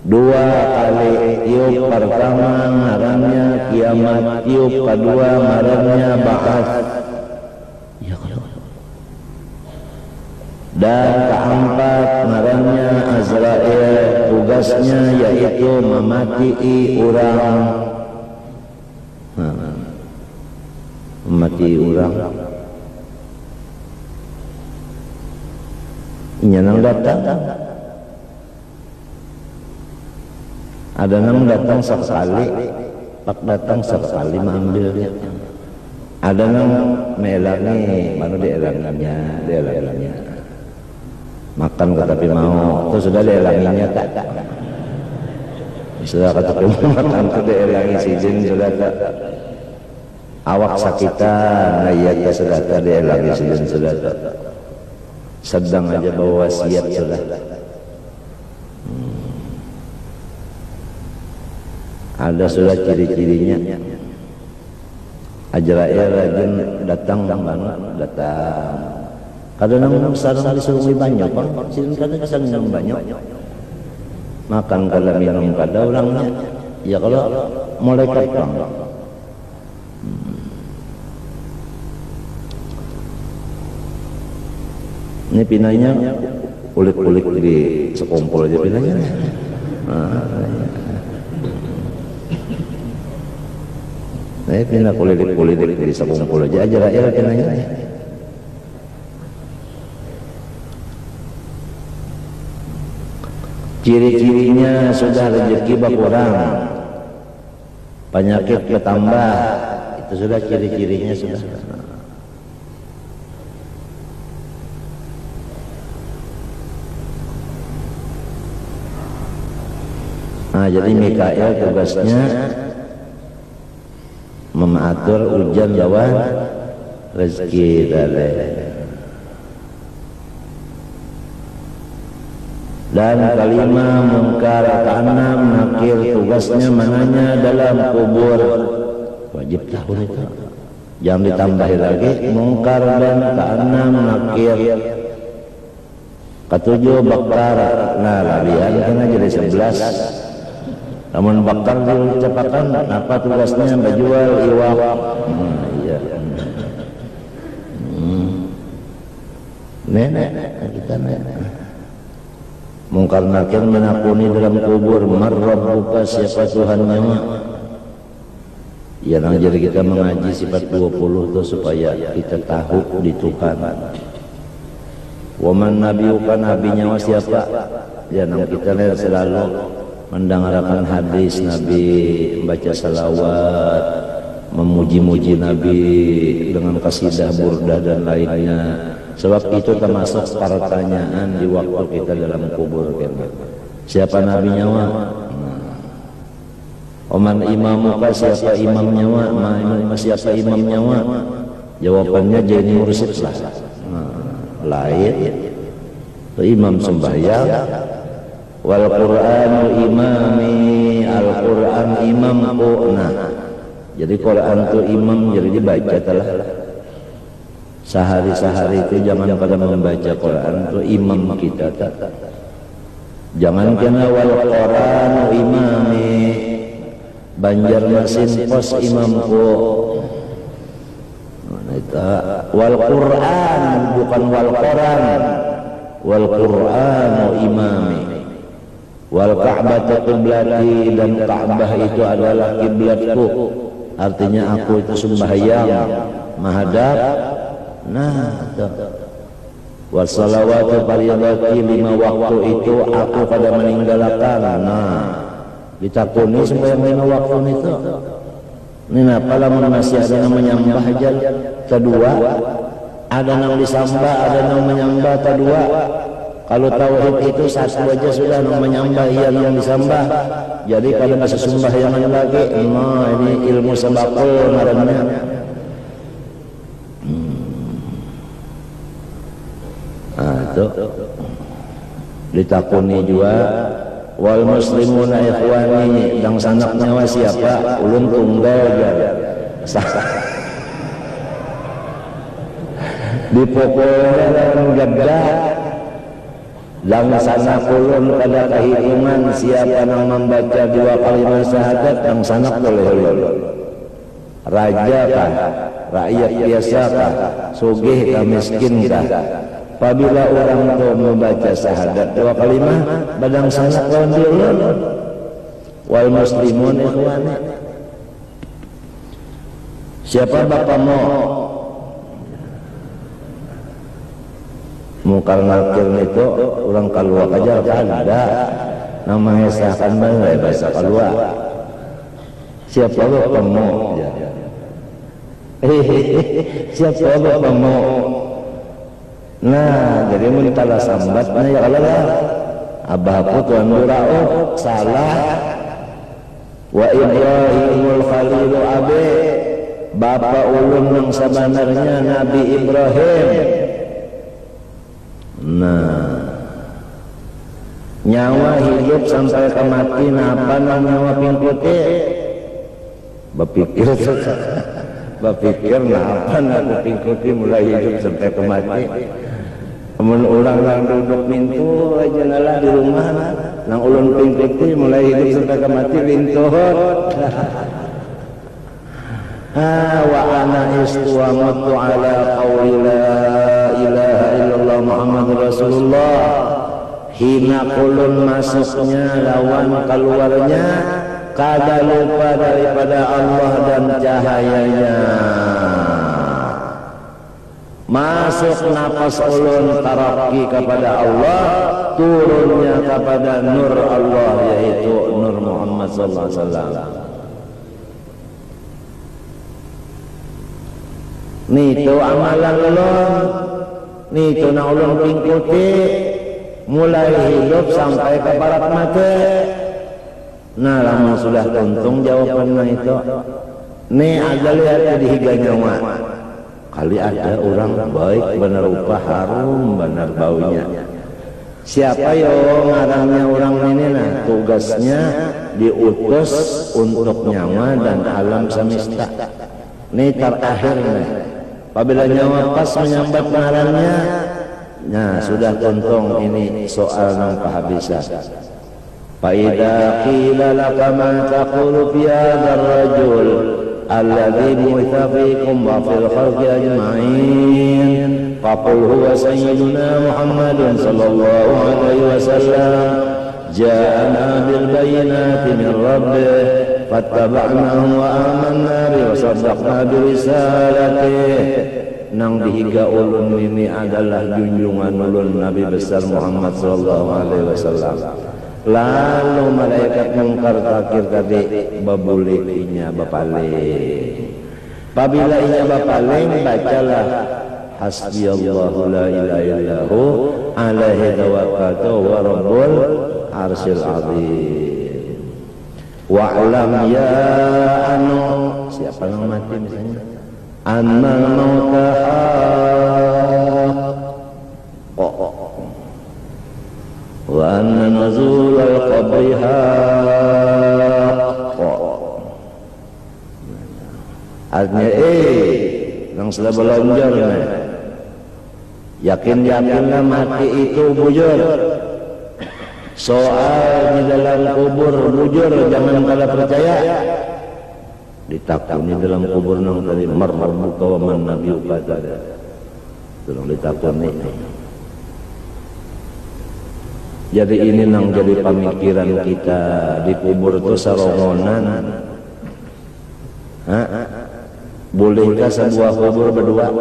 Speaker 1: 2 kali tiup, pertama ngarannya kiamat, tiup kedua ngarannya ba'ats. Dan keempat ngarannya Azrail, tugasnya yaitu mematii orang. Mematii orang. Ini yang datang. Ada yang datang sekali, pak datang sekali mengambil dia. Ada yang melangi, baru dielanginya. Makan tetapi mau, itu sudah dielanginya tak. sudah kata kematan tu dia lagi sizin sudah awak sakitan ayat sudah dia lagi sizin sudah sedang aja bawa wasiat sudah. Ada sudah ciri-cirinya. Ajrail rajin datang datang. Kadang-kadang sarang disuruh banyak, bang. Kadang-kadang sarang banyak. Makan kalau minum kada orangnya. Ya kalau malaikat bang. Ini pinanya kulit-kulit di sekumpul aja pinanya. Nah, pindah kulit-kulit di sekumpul aja Ajrail pinanya. Ciri-cirinya sudah rezeki berkurang, penyakit bertambah, itu sudah ciri-cirinya sudah. Nah, jadi Mikail tugasnya mengatur hujan lawan rezeki dari. Dan kalimah mungkar keenam nakir tugasnya menanya dalam kubur. Wajib tahu itu. Jangan ditambahin lagi mungkar dan keenam nakir. Ketujuh bakar. Nah, lalian kan jadi 11. Namun bakar diucapkan apa tugasnya menjual iwak. Iya. Nenek kita nenek. Mungkar nakir menakuni dalam kubur, marrabbuka siapa Tuhannya mah. Ya nang jadi kita mengaji sifat 20 itu supaya kita tahu di Tuhan. Waman nabiuka nabinya siapa? Ya nang kita selalu mendengarkan hadis Nabi, membaca salawat, memuji-muji Nabi dengan kasidah, burdah dan lainnya. Sebab itu termasuk pertanyaan di waktu kita dalam kubur. Siapa Nabi nyawa? Oman imamuka siapa imam nyawa? Siapa imam nyawa? Jawabannya jadi mursyid lah. Lain. Imam sembahyang. Wal Qur'anu imami, Al-Qur'an imamku. Nah, jadi Quran itu imam jadi dibaca telah. Sehari-sehari itu jangan pada membaca Quran itu imam kita. Jangan kena wal Qur'anu imami, Banjarmasin pos imamku. Nah, itu wal Qur'an bukan wal Qur'an. Wal Qur'anu imami. Wal Ka'bah qiblati dan Ka'bah itu adalah kiblatku. Artinya aku itu sembahyang menghadap. Nah, wassalawatu fariyadati 5 waktu itu aku pada meninggalkan. Nah, ditakuni sembahyang 5 waktu itu. Ini apa lamun masih ada yang menyembah aja kedua, ada yang disembah, ada yang menyembah kedua. Kalau tauhid itu satu aja sudah yang menyembah iya yang disembah. Jadi kalau masih sembahyang lagi, nah ini ilmu sabaqul ngarannya. Itu ditakuni juga wal muslimuna ikhwani dan sanaknya wa siapa ulun tunggal dipukulnya dalam gada dan sanak ulun pada kehitungan siapa yang membaca 2 kalimat syahadat yang sanak oleh ulun raja kah rakyat biasa kah sugih kah miskin kah. Apabila orang itu membaca syahadat 2 kalimat badang sanak lawan ulun wal muslimun ikhwani. Siapa bapakmu? Mungkar nakir itu orang keluar aja ada namanya sahkan banget bahasa keluar. Siapa bapakmu? Siapa bapakmu? Nah, jadi mintalah sambat, nah ya Allah, abahku tuan murau salah, Wa Ibrahimul Khalilu abe bapa ulun yang sebenarnya Nabi Ibrahim. Nah, nyawa hidup sampai ke mati napa nyawa pingkuti bapikir napa aku pingkuti mulai hidup sampai ke mati. Amun urang lang duduk pintu aja ngalah di rumah nang ulun pingkuti mulai hidup sampai ke mati lintuhut. Wa ana istuamatu ala qawli la ilaha illallah Muhammadur Rasulullah. Hina kulun masuknya lawan keluarnya kada lupa daripada Allah dan cahayanya. Masuk nafas ulun taraki kepada Allah, turunnya kepada nur Allah yaitu nur Muhammad sallallahu alaihi wasallam. Nito amalan ulun, nito na ulun pingkuti mulai hidup sampai ke barat mati. Nah, lama sudah tuntung jawabannya itu. Nih ada lihat di higa nyawa. Kali ada orang baik benar rupa harum benar baunya. Siapa yo ngarangnya orang ini nah tugasnya diutus untuk nyawa dan alam semesta. Nih terakhir nih. Apabila nyawa pas menyambat ngarannya, nah sudah tuntung ini soal nang kehabisan. Faida qila laka ma taqulu fi hadzal rajul alladhi bu'itha fikum wa fil khalqi ajma'in faqul huwa sayyiduna Muhammadun sallallahu alaihi wasallam ja'ana bil bayyinati min rabbih fattaba'nahu wa amanna bi wa saddaqna bi risalatihi. Nang dihiga ulun ini adalah junjungan ulun Nabi besar Muhammad sallallahu alaihi wasallam. Lalu malaikat mungkar takir tadi babulikinya bapaling. Apabila inya bapaling bacalah hasbiyallahu la ilaha illahu alaihi tawakkaltu wa rabbul arsyil azim. Wa'lam ya anu siapa yang mati misalnya annal mauta wa anna nuzul al-qabri artinya nang sudah belonjor yakin-yakinlah mati itu bujur. Soal di dalam kubur bujur jangan kalah percaya. Ditakuni dalam kubur nang tadi marbuka wa man nabiyuka tadi. Tolong ditakuni. Jadi ini nang jadi pemikiran kita di kubur itu sarongonan. Bolehkah sebuah kubur berdua?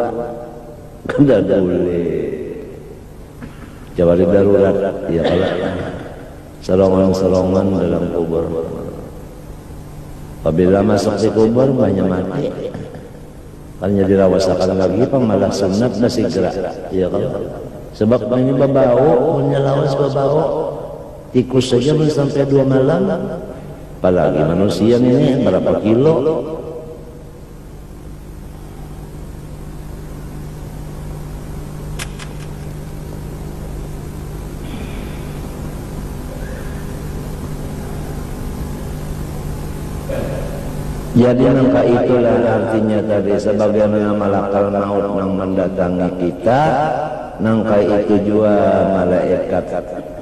Speaker 1: Tidak boleh. Jawab darurat ya kalau serongan-serongan dalam kubur. Apabila masuk di kubur banyak mati. Hanya dirawasakan lagi pemalah sunat dan segera. Ya kalau sebab ini babau menyelawas babau tikus saja sampai 2 malam. Apalagi manusia ini berapa kilo? Jadi nangka itulah artinya tadi sebagaimana malakal maut yang mendatangi kita, nangka itu juga malaikat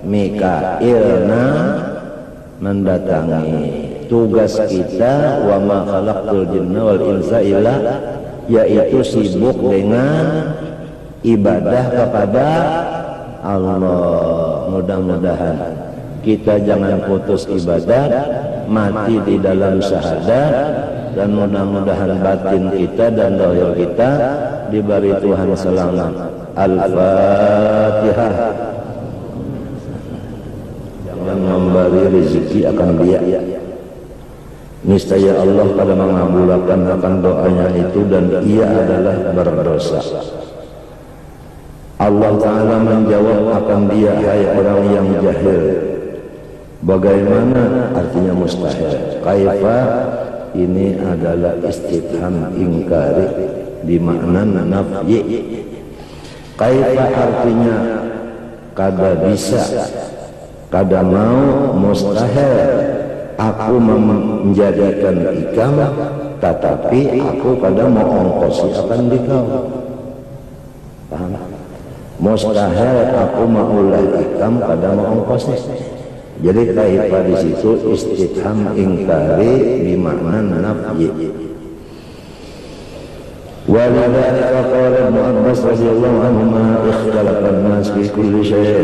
Speaker 1: Mikail mendatangi. Tugas kita wa ma khalaqtul jinna wal insa illa yaitu sibuk dengan ibadah kepada Allah. Mudah-mudahan kita jangan putus ibadah, mati di dalam syahadat, dan mudah-mudahan batin kita dan dohir kita diberi Tuhan selamat. Al-Fatihah. Jangan memberi rezeki akan dia. Niscaya Allah pada mengabulkan akan doanya itu dan ia adalah berdosa. Allah Ta'ala menjawab akan dia, hai orang yang jahil, Bagaimana artinya mustahil? Kaifa ini adalah istifham ingkari di makna nafyi. Kaifa artinya kada bisa, kada mau, mustahil aku menjadikan ikam, tetapi aku kada mau ongkosi akan dikau. Paham? Mustahil aku maulah ikam, kada mau ongkosi. Jadi kaifa di situ istifham ingkari bimakna nafyi. Waladzalika qala Ibnu Abbas radhiyallahu anhuma ikhtalafa an-nas fi kulli syai'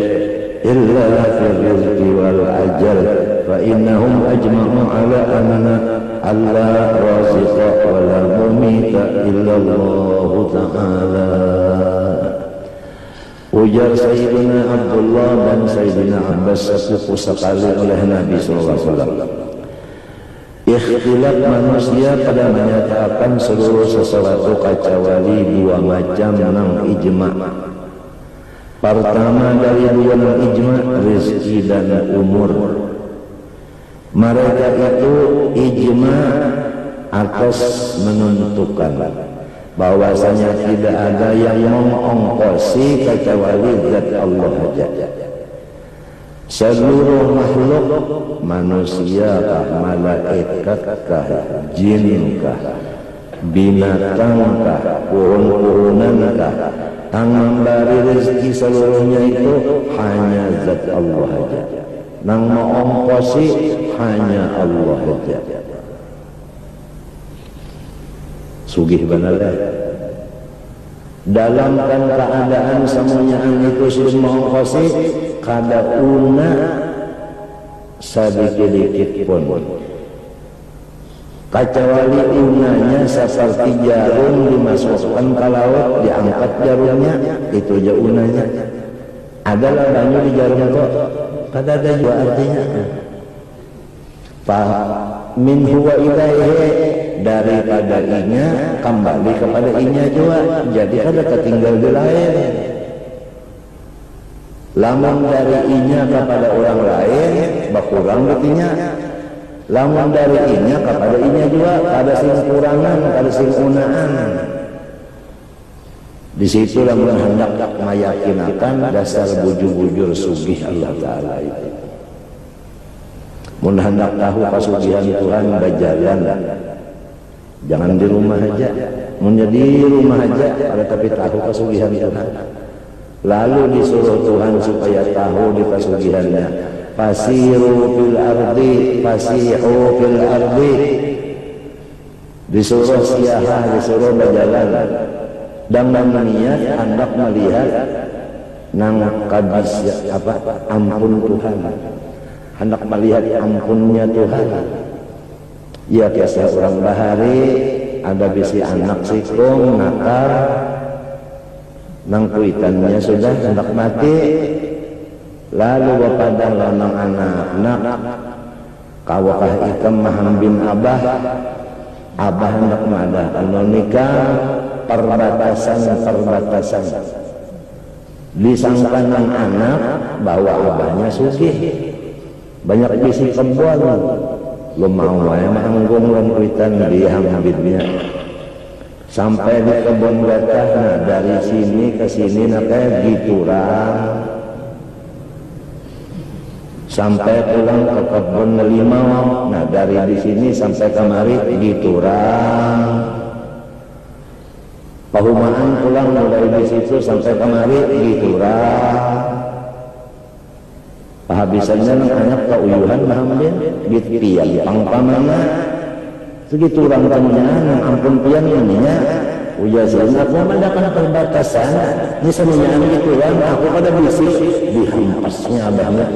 Speaker 1: illa fi rizqi wal ajal fa innahum ajma'u ala anna alla raziqa wa la mumita illa Allah ta'ala. Ujar Sayyidina Abdullah dan Sayyidina Abbas sepupu sekali oleh Nabi SAW. Ikhtilaf manusia pada menyatakan seluruh sesuatu kecuali dua macam nang ijma'. Pertama dari dua nang ijma', rezeki dan umur. Mereka itu ijma' atas menentukan bahwasanya tidak ada yang mengongkosi kecuali zat Allah saja. Seluruh makhluk, manusia kah, malaikat kah, jin kah, binatang kah, pohon-pohonan kah, yang memberi rezeki seluruhnya itu hanya zat Allah saja. Yang mengongkosi hanya Allah saja. Sugih benar. Dalam keadaan semuanya itu sudah mengongkosi, kada una sedikit pun, kecuali unanya seperti jarum dimasukkan ke laut, diangkat jarumnya, itu aja unanya. Adalah banyak di jarum itu, kada ada juga artinya. Min huwa ilaihi, daripada inya kembali kepada inya juga, jadi kada ketinggal di lain. Lamun dari inya kepada orang lain berkurang betinya, lamun dari inya kepada inya juga kada sing kurangan, kada sing unaan. Di situ lamun hendak meyakinakan dasar bujur-bujur sugih Allah Ta'ala itu. Mun hendak tahu kasugihan Tuhan berjalan, jangan di rumah aja. Mun di rumah aja ada tapi tahu kasugihan Tuhan. Lalu disuruh Tuhan supaya tahu di kasugihannya. Fasiru fil ardi, fasihu fil ardi. Disuruh siaha, disuruh berjalan. Dan niat hendak melihat nang kadis ampun Tuhan. Hendak melihat ampunnya Tuhan. Ya biasa orang bahari ada bisi anak sikung nakar, nang kuitannya sudah hendak mati, lalu bapadang lanang anak kawakah ikam mahambin abah hendak madah kalau nikah perbatasan disangka nang anak bahwa abahnya sugih, banyak bisi kebun, lo mau ya manggung lan kuitan dia hambitnya sampai di kebun gatah. Nah dari sini ke sini nakanya giturang sampai pulang ke kebun Limau. Nah dari di sini sampai kemari giturang, pahumaan pulang mulai di situ sampai kemari giturang. Habisannya anak keuyuhan mahambil gitu pian pangpamana segitu orang temennya ampun pian ininya ujasan aku mendapat perbatasan ini semuanya gitu kan aku pada bisi dihampasnya banget.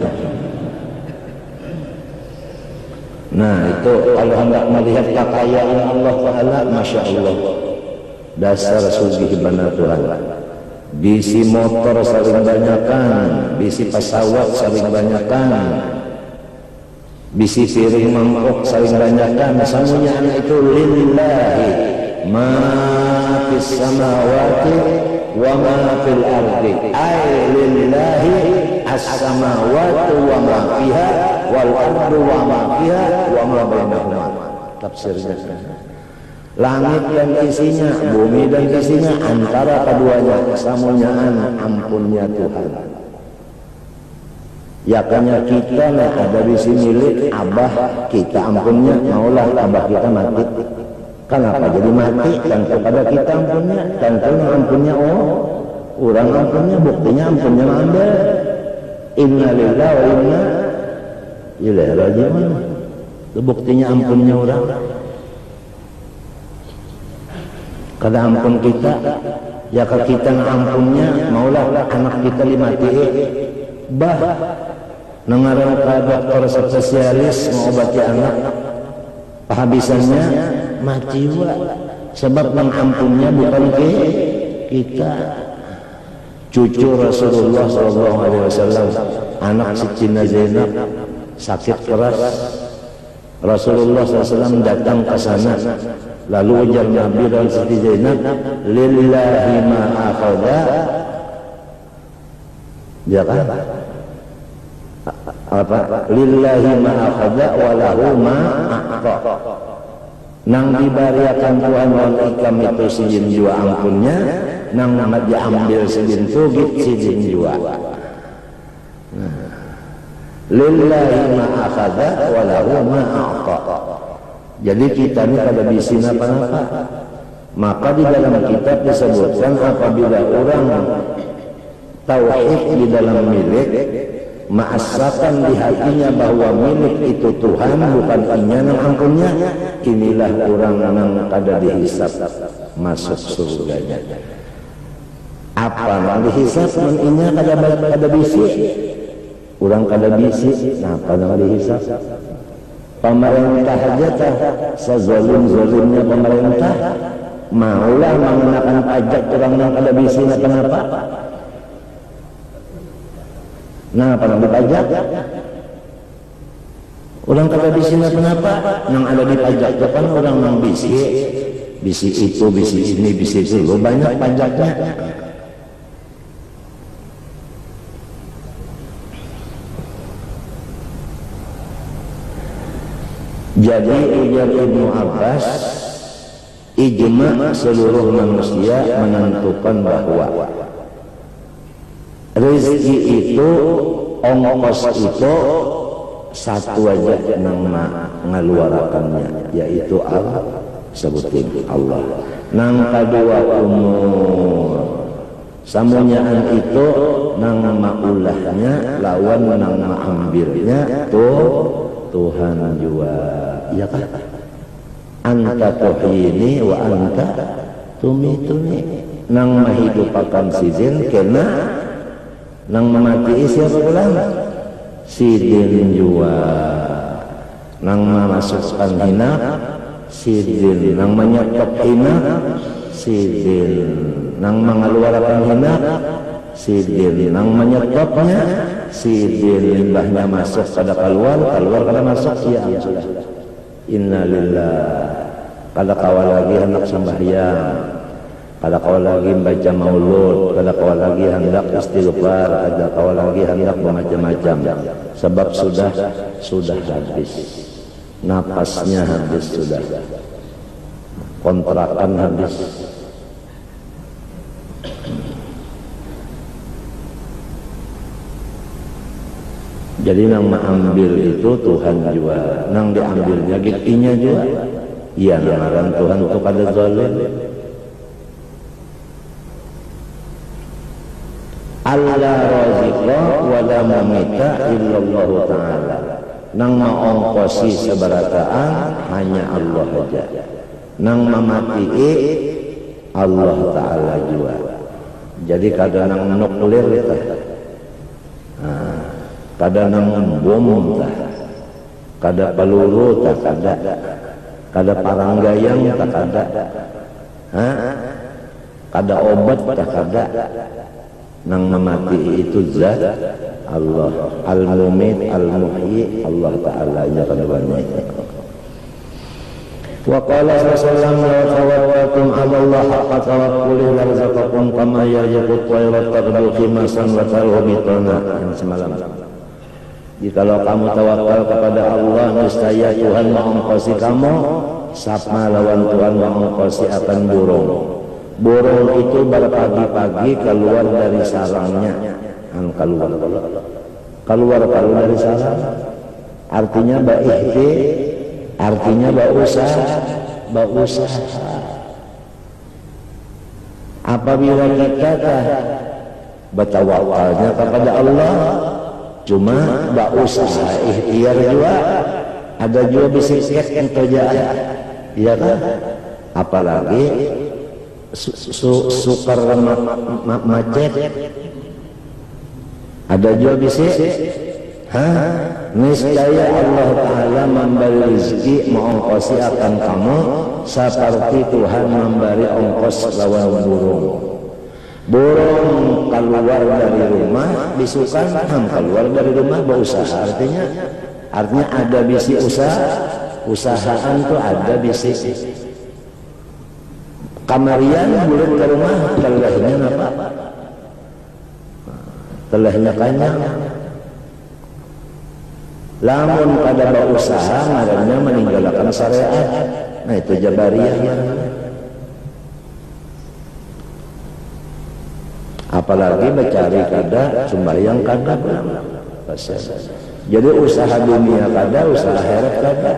Speaker 1: Nah itu kalau hendak melihat kekayaan Allah Ta'ala, Masya Allah, dasar sugih benar Tuhan. Bisi motor saling banyakan, bisi pesawat saling banyakan, bisi piring mangkok saling banyakan. Semuanya itu lillahi ma fis samawati wa ma fil ardi, ay lillahi as-samawati wa ma fiha wal ardu wa ma fiha wa ma bainahuma. Tafsirnya langit dan isinya, bumi dan isinya, antara keduanya samunyaan ampunnya Tuhan. Yakanya kita lah ada di sini milik abah kita ampunnya, maulah abah kita mati. Kenapa jadi mati? Dan kepada kita ampunnya, dan kalau ampunnya orang ampunnya, buktinya ampunnya ambil. Inna lillahi wa inna ilaihi raji'un. Itu buktinya ampunnya orang. Kada ampun kita, ya kalau kita ampunnya, maulah anak kita dimati. Bah nengarang ke dokter spesialis mengobati anak, kehabisannya mati juga. Sebab mengampunnya bukan kita. Cucu Rasulullah SAW, anak Siti Zainab sakit keras. Rasulullah SAW datang ke sana, lalu ujar Nabi dan Siti Zainab, lillahi ma akhadha. Dia kan? Apa? Lillahi ma akhadha wa lahu ma a'ta. Nang dibariakan Tuhan wal ikam itu sijin jua ampunnya, nang nama diambil sijin tugit sijin jua. Lillahi ma akhadha wa lahu ma a'ta. Jadi kita ini pada bisina apa-apa. Maka di dalam kitab disebutkan apabila orang tauhid di dalam milik, ma'asrakan di hatinya bahwa milik itu Tuhan bukan inya nang ampunnya, inilah orang nang kada dihisap masuk surganya. Apa nang dihisap man inya kada bisi, orang kada bisi, nah kada dihisap. Pemerintah aja sezalim-zalimnya pemerintah maulah mengenakan pajak orang yang kada bisi. Kenapa? Nah, apa yang dipajak? Orang kada bisi kenapa? Yang ada di pajak itu kan orang yang bisi itu, bisi ini, bisi itu, banyak pajaknya. Jadi ujar Ibnu Abbas, ijma seluruh manusia menentukan bahwa rezeki itu, ongkos itu satu aja yang ngaluarakannya, yaitu Allah. Sebutin Allah. Nang kedua umur, samunyaan itu nang maulahnya lawan nang maambilnya Tuhan juga. Iya kan? Anta tuhyini wa anta tumituni. Nang mahidupakan sizin kena nang memati siapa pulang? Sidin juga. Nang memasukkan hina, sidin. Nang menyetop hina, sidin. Nang mengeluarkan hina, sidin. Nang menyetopnya, sidin. Limbahnya masuk kada keluar kada masuk, ya sudah. Innalillah. Kada kawal lagi hendak sembahyang, kada kawal lagi baca maulud, kada kawal lagi hendak istighfar, kada kawal lagi hendak macam-macam. Sebab sudah habis, napasnya habis, sudah kontrakan habis. Jadi nang mengambil itu Tuhan juga, nang diambilnya gitinya juga. Iya, ngaran Tuhan itu kada zalim. Allah razika wa la mamita illallah ta'ala. Nang maongkosi seberataan hanya Allah saja. Nang mamatii Allah ta'ala juga. Jadi kada nang nuklir tah. Kada nang bom tah. Kada peluru tah kada. Kada paranggayang tah kada. Kada obat tah kada. Nang memati itu zat Allah, al-mumit, al-muhyi, Allah Ta'ala nya keduanya. Wa qala sallallahu alaihi tawakkaltum 'ala Allah haqqa tawakkuli larzaqakum kama yarzuqut tayra taghdu khimasan wa taruhu bitana. Yang semalam. Jikalau kamu tawakal kepada Allah, niscaya Tuhan mengongkosi kamu sama lawan Tuhan mengongkosi akan burung. Burung itu berpagi-pagi keluar dari sarangnya, keluar dari sarang. Artinya ba'ihti, artinya ba'usaha. Apabila kita bertawakalnya kepada Allah, cuma ba'usaha ikhtiar juga, ada juga bisik yang kerjaan, iya kan? Apalagi sukar macet, ada juga bisik. Niscaya Allah Ta'ala memberi rezeki mengongkosi akan kamu seperti Tuhan memberi ongkos lawan burung. Burung keluar dari rumah bisukan, keluar dari rumah berusaha. Artinya ada bisi usahaan tuh ada bisi. Kamarian bulan ke rumah telahnya apa? Telahnya kanyang. Lamun pada berusaha ngaranna meninggalkan syariat. Nah itu jabariyah. Apalagi mencari kada sembahyang kada. Jadi usaha dunia kada, usaha akhirat kada.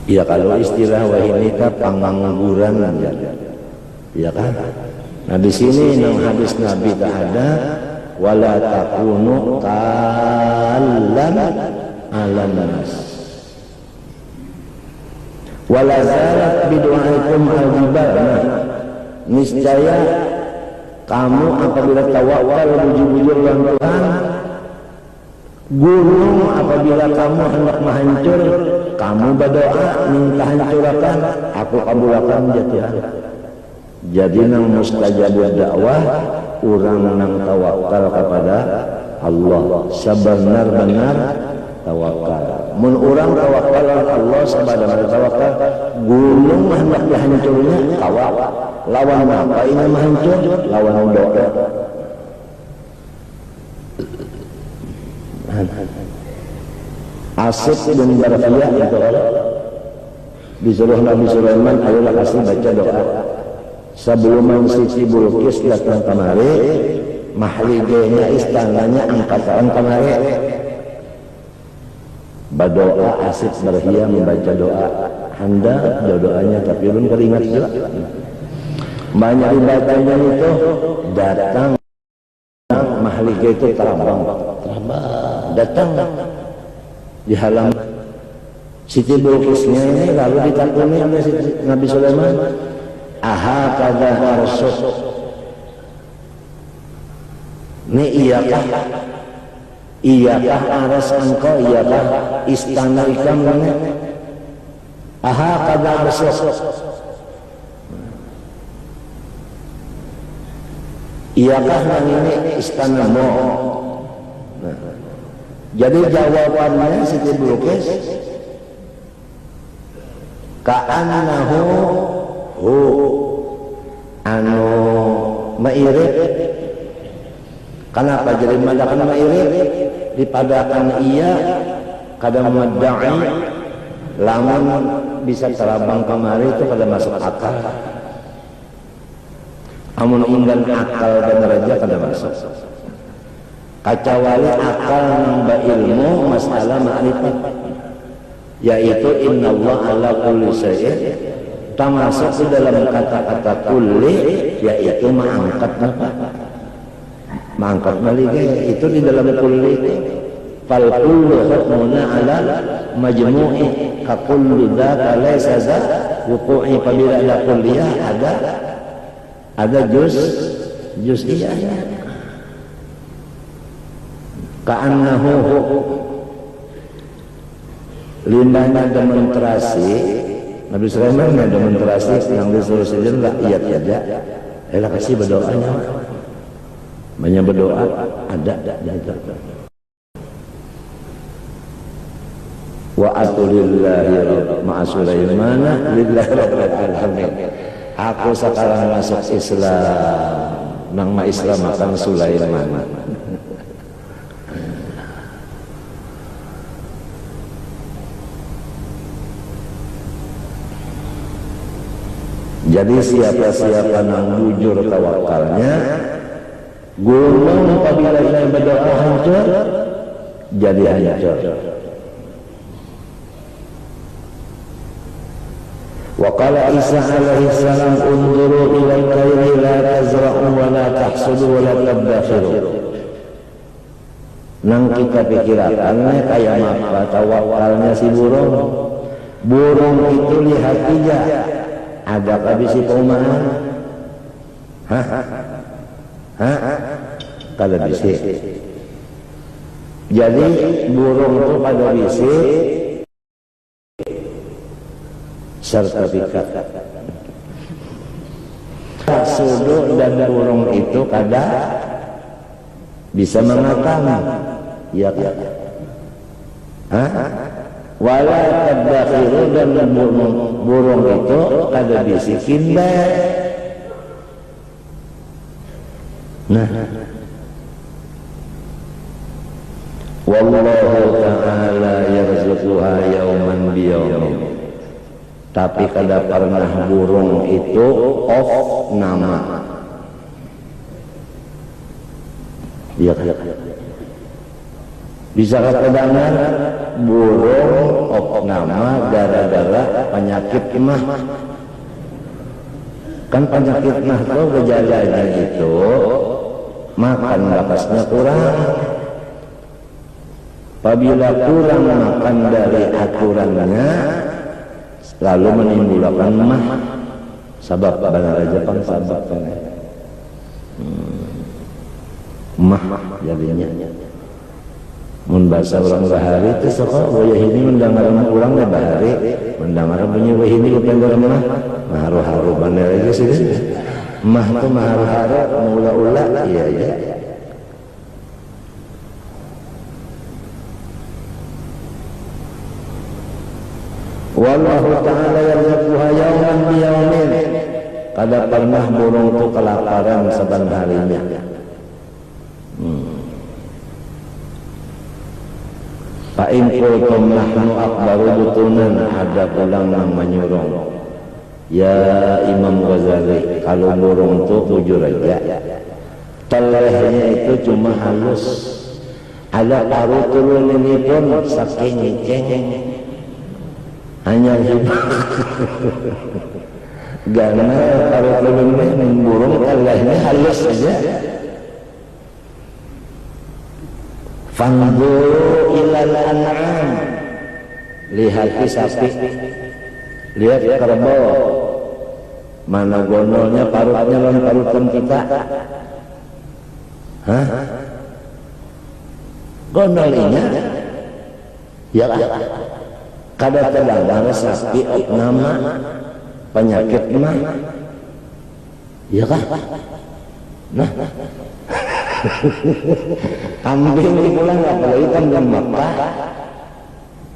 Speaker 1: Ya kalau istilah wahinika pangangguran, ya kan? Nah di sini nang hadis Nabi tak ada wala takunu kallan alan nas wala zalat bidu'aikum al-jibalna. Niscaya kamu apabila tawakal bujur-bujur lawan Tuhan, gunung apabila kamu hendak menghancur, kamu berdoa minta hancurkan, aku kabulkan jatihan. Jadi nang mustajabul dakwah urang nang tawakal kepada Allah sebenar-benar tawakal. Mun urang tawakal Allah sebenar-benar tawakal, gunung hendak dihancurnya tawakal. Lawan apa ini menghancur? Lawan doa. Asif dan Barfiyah itu disuruh Nabi Sulaiman ayolah kasih baca doa. Sebelum Siti Bulqis datang kemari, mahligenya istananya angkatan kemari, berdoa Asif Barfiyah membaca doa. Handa doanya tapi belum teringat juga. Banyak ibadahnya itu datang mahliga itu terbang datang di halaman Siti Bulqisnya ini, lalu ditakuni oleh Nabi Sulaiman, aha kada arsuk ini iyakah aras engkau, iyakah istana ikam ini, aha kada arsuk iyakah ini istanamu. Jadi jawabannya Siti Bulqis ka'annahu anu mairib. Kenapa jadi madakan mairib? Dipadakan iya kadang madda'i, lamun bisa terbang kemari itu pada masuk akal. Amun inggan akal dan raja kada masuk. Kacawali akal nambah ilmu masalah ma'rifat, yaitu innallaha ala kulli syai'in, termasuk di dalam kata-kata kulli yaitu mengangkat apa? Mengangkat malige itu di dalam kulli. Fal kullu hukmuna ala majmu'i ka kullu dzaka laysa za wuqu'i. Apabila ada kulliyah ada juz'iyahnya. Ka'annahu limbahnya demonstrasi Nabi Sulaiman demonstrasi yang disuruh saja rakyat aja. Elah kasih berdoanya, banyak berdoa ada. Wa atulillahi ma'a Sulaimana lillahi rabbil alamin. Aku sekarang masuk Islam, nang ma Islam akan Sulaiman. Jadi siapa-siapa yang bujur tawakalnya, gunung apabila ia berdoa hancur, jadi hancur. Wa qala Isa alaihi salam unzuru ila al-khairi la tazra'u wa la tahsudu wa la tabdakhiru. Nang kita pikirakannya kayak apa tawakalnya si burung. Burung itu lihat aja ada kabisi perumahan. Kada bisi. Jadi burung itu pada bisi sertifikat. Sudut dan burung itu kada bisa mengatakan ya wala tadakhiru, dan burung itu kada bisikin deh. Nah, wallahu ta'ala yarzuquha yawman biyawmin. Tapi kada pernah burung itu off nama. Lihat. Bisa kedengar burung off nama gara-gara penyakit mah. Kan penyakit mah itu gejalanya itu makan bakasnya kurang. Apabila kurang makan dari aturannya, lalu menimbulkan mah. Sabab benar aja kan sabab kan. Mah jadinya. Mun bahasa orang bahari itu sok wayah ini mendengar orang bahari, mendengar bunyi wayah ini kepengen mah haru-haru bener aja sih. Mah tuh haru-haru mula-ula iya ya. Wallahu ta'ala yarzuquha yawman biyawmin. Kada pernah burung itu kelaparan saban harinya. Fa'in qultum nahnu akbaru butunan, ada pulang yang menyurung. Ya Imam Ghazali, kalau burung itu bujur aja, telehnya itu cuma halus. Ada paruh turun ini pun saking ceng, hanya hibah. Karena paruh turun ini burung telehnya halus saja. Fanzuru ilal an'am, lihat sapi, lihat kerbau, mana gondolnya parutnya lawan parutan kita. Gondolnya ya kada terdengar sapi nama penyakit mah ya kah? Nah kambing pulang apalagi kambing Makkah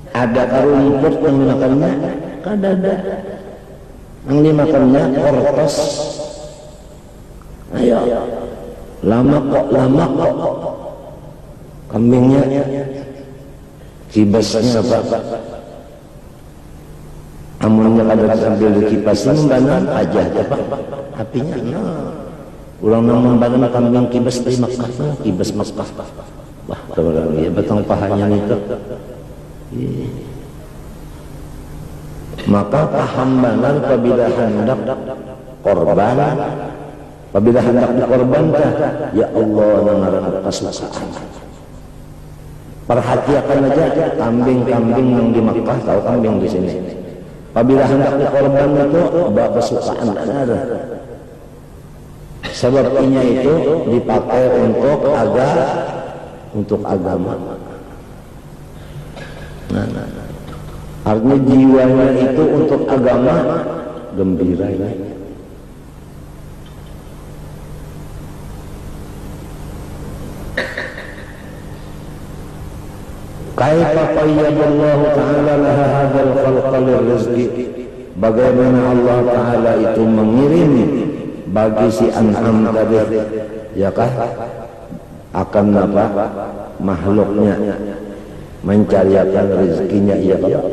Speaker 1: ada rumput yang dimakannya kada ada, yang dimakannya kortos. Ayo lama kok kambingnya kibasnya apa amunnya kada sambil dikipasnya membanang aja apa apinya ulang membangun kambing kibas dari Makkah, kibas Makkah. Wah, terang ya batang pahanya itu. Maka paham benar apabila hendak korban, apabila hendak dikorbankan, ya Allah mengarang kesusahan. Perhatikan aja kambing-kambing yang di Makkah, tahu kambing di sini. Apabila hendak dikorban itu ada kesusahan ada. Sebabnya itu dipakai untuk agama. Artinya jiwanya itu untuk agama gembira. Kaifa qayyadallahu ta'ala laha hadzal khalqa lirizqi, bagaimana Allah Ta'ala itu mengirim bagi si An'am tadi, ya kah, akan apa makhluknya mencariakan rezekinya, iya kah?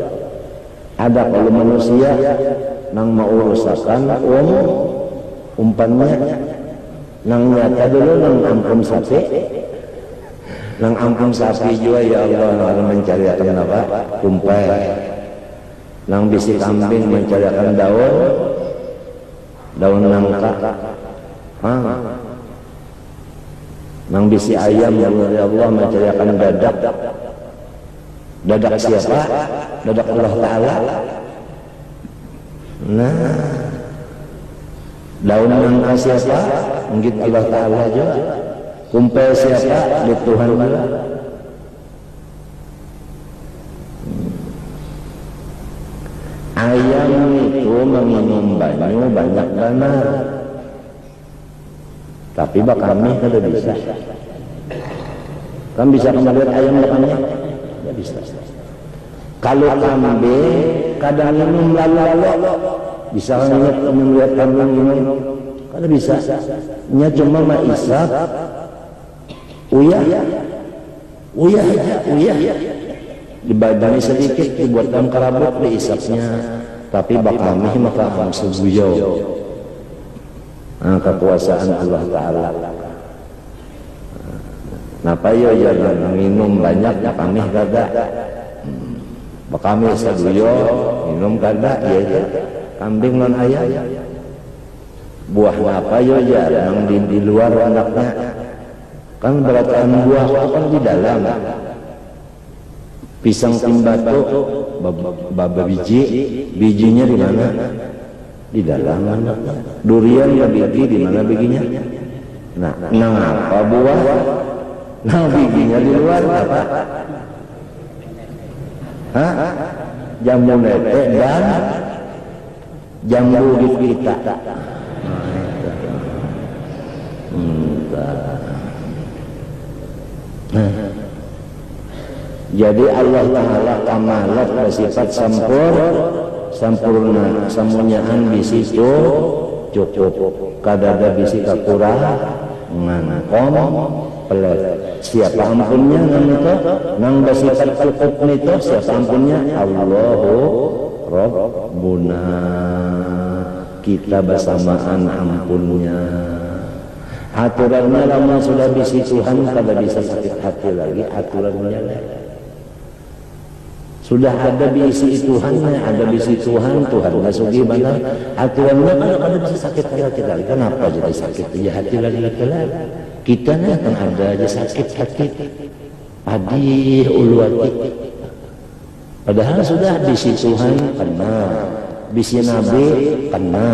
Speaker 1: Ada kalau manusia nang mau urusakan umpannya nang nyata dulu nang ampun sapi, nang ampun sapi juga ya Allah mencariakan apa umpai, nang bisi kambing mencariakan daun nangka, nang bisi ayam ya Allah mencariakan dadak siapa? Dadak Allah Ta'ala. Nah, daun nangka siapa? Mungkin Allah Ta'ala juga. Kumpul siapa? Di Tuhan juga. Ayam itu meminum banyu banyak benar, tapi bak kami kada bisa. Kan bisa kembali ayam bakannya? Tidak bisa. Kalau kambing kadang minum lalu bisa melihat kambing minum, kada bisa. Nya cuma maisap, uyah aja. Dibadani sedikit, dibuatkan kerabuk, diisapnya. Tapi bakami maka sebuyo. Nah, kekuasaan Allah Ta'ala. Napa yo jangan minum banyak, kami kada. Bakami sebuyo, minum kada, ya. Kambing non ayam. Buah napa yo jarang di luar anaknya. Kan berataan buah kan di dalam. Pisang timbatu baba bijinya di mana? Di dalam. Durian ya biji di mana bijinya? Nah, apa buah? Nah, bijinya di luar apa? Hah? Jambu nete dan jambu di kita. Jadi Allah Ta'ala kamalat bersifat sempurna, semuanyaan bisi itu cukup, kadada bisi kekurangan, pelet. Siapa ampunnya nang itu, nang bersifat cukup itu, siapa ampunnya? Allahu Rabbuna, kita bersamaan ampunnya. Aturannya lama sudah bisi Tuhan, kada bisa sakit hati lagi aturannya. Sudah ada bisi Tuhannya, ada bisi Tuhan nggak sugi mana aturannya kan ada bisa sakit hati lagi. Kenapa jadi sakit ya hati lagi kita nih kan ada aja sakit hati padi uluati, padahal sudah bisi Tuhan kena, bisi Nabi kena,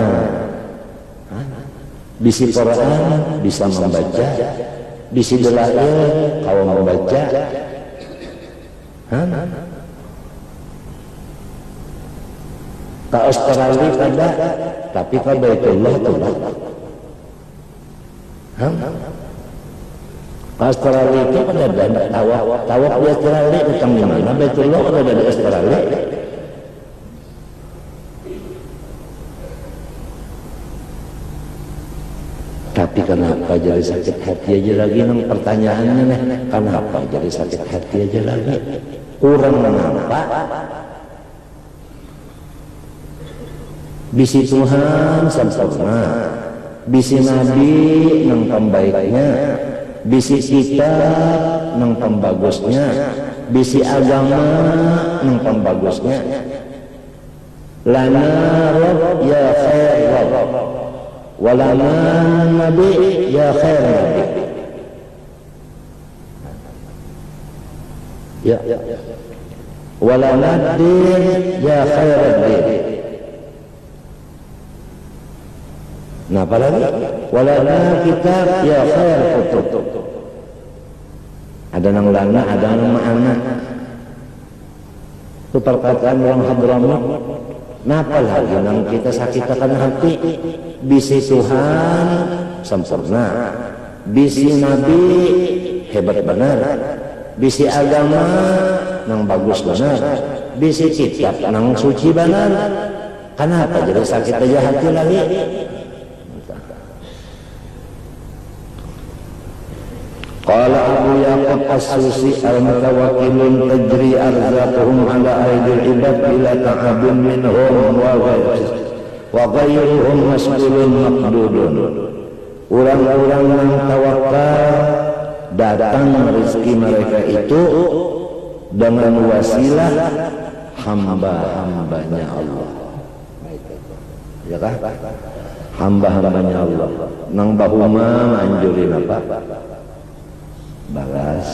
Speaker 1: bisi Quran bisa membaca, bisi dalail kalau membaca, ke Australia kada, tapi ke Baitullah tulah. Ke Australia itu kada ada tawaf di Australia tentang di mana? Baitullah kada ada di Australia. Tapi kenapa jadi sakit hati aja lagi? Nang pertanyaannya nih, kenapa jadi sakit hati aja lagi? Kurang mengapa? Bisi Tuhan sempurna, bisi Nabi nang pembaiknya, bisi kita nang pembagusnya, bisi agama nang pembagusnya. Lana Rabb ya khair Rabb, walana Nabi ya khair Nabi. Ya, walana din ya khair din. Nah, apalagi walana kitab ya khair kutub. Ada nang lana, ada nang ma'ana. Itu perkataan orang Hadramut. Napa lagi nang kita sakitakan hati? Bisi Tuhan sempurna, bisi Nabi hebat benar, bisi agama
Speaker 2: nang bagus benar, bisi kitab nang suci benar. Kenapa jadi sakit aja hati lagi? Qala Abu Yaqub As-Susi al-mutawakkilun tajri arzaquhum ala aydil ibad bila ta'abun minhum wa ghayruhum mas'ulun maqdudun. Orang-orang yang tawakal datang rezeki mereka itu dengan wasilah hamba-hambanya Allah. Ya kah? Hamba-hambanya Allah. Nang bahuma anjurin apa? Balas.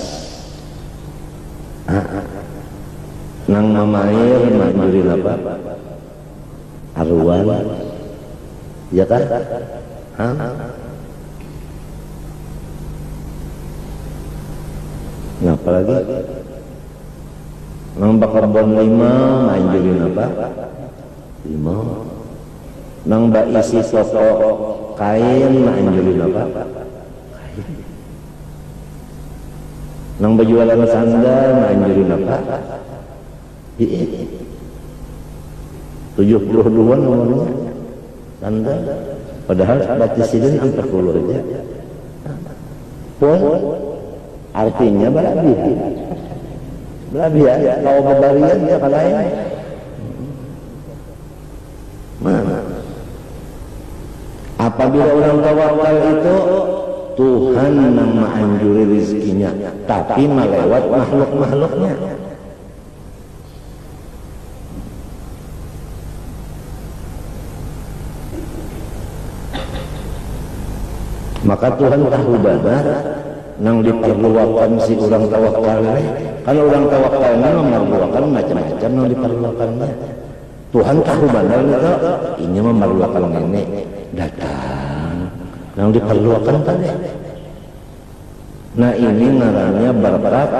Speaker 2: Nang mamair anjurin apa? Arwal. Ya kah? Ngapa lagi? Nang bakarbon 5 anjurin apa? 5. Nang isi toko kain anjurin apa? Kain. Nang berjualan sandal anjurin apa? 72 nomornya sandal. Padahal batisidin 40 aja. Pun artinya berlebihan. Berlebihan. Kalau bebarian ya kalau lain. Mana? Apabila orang tawakal itu Tuhan yang menganjuri rezekinya, tapi melewat makhluk-makhluknya. Maka Tuhan tahu benar nang diperluakan si orang tawakal. Kalau orang tawakalnya memerluakan macam-macam nang diperluakannya. Tuhan tahu benar itu ini memerluakan nenek datang yang diperluakan tadi. Nah ini ngarannya berkat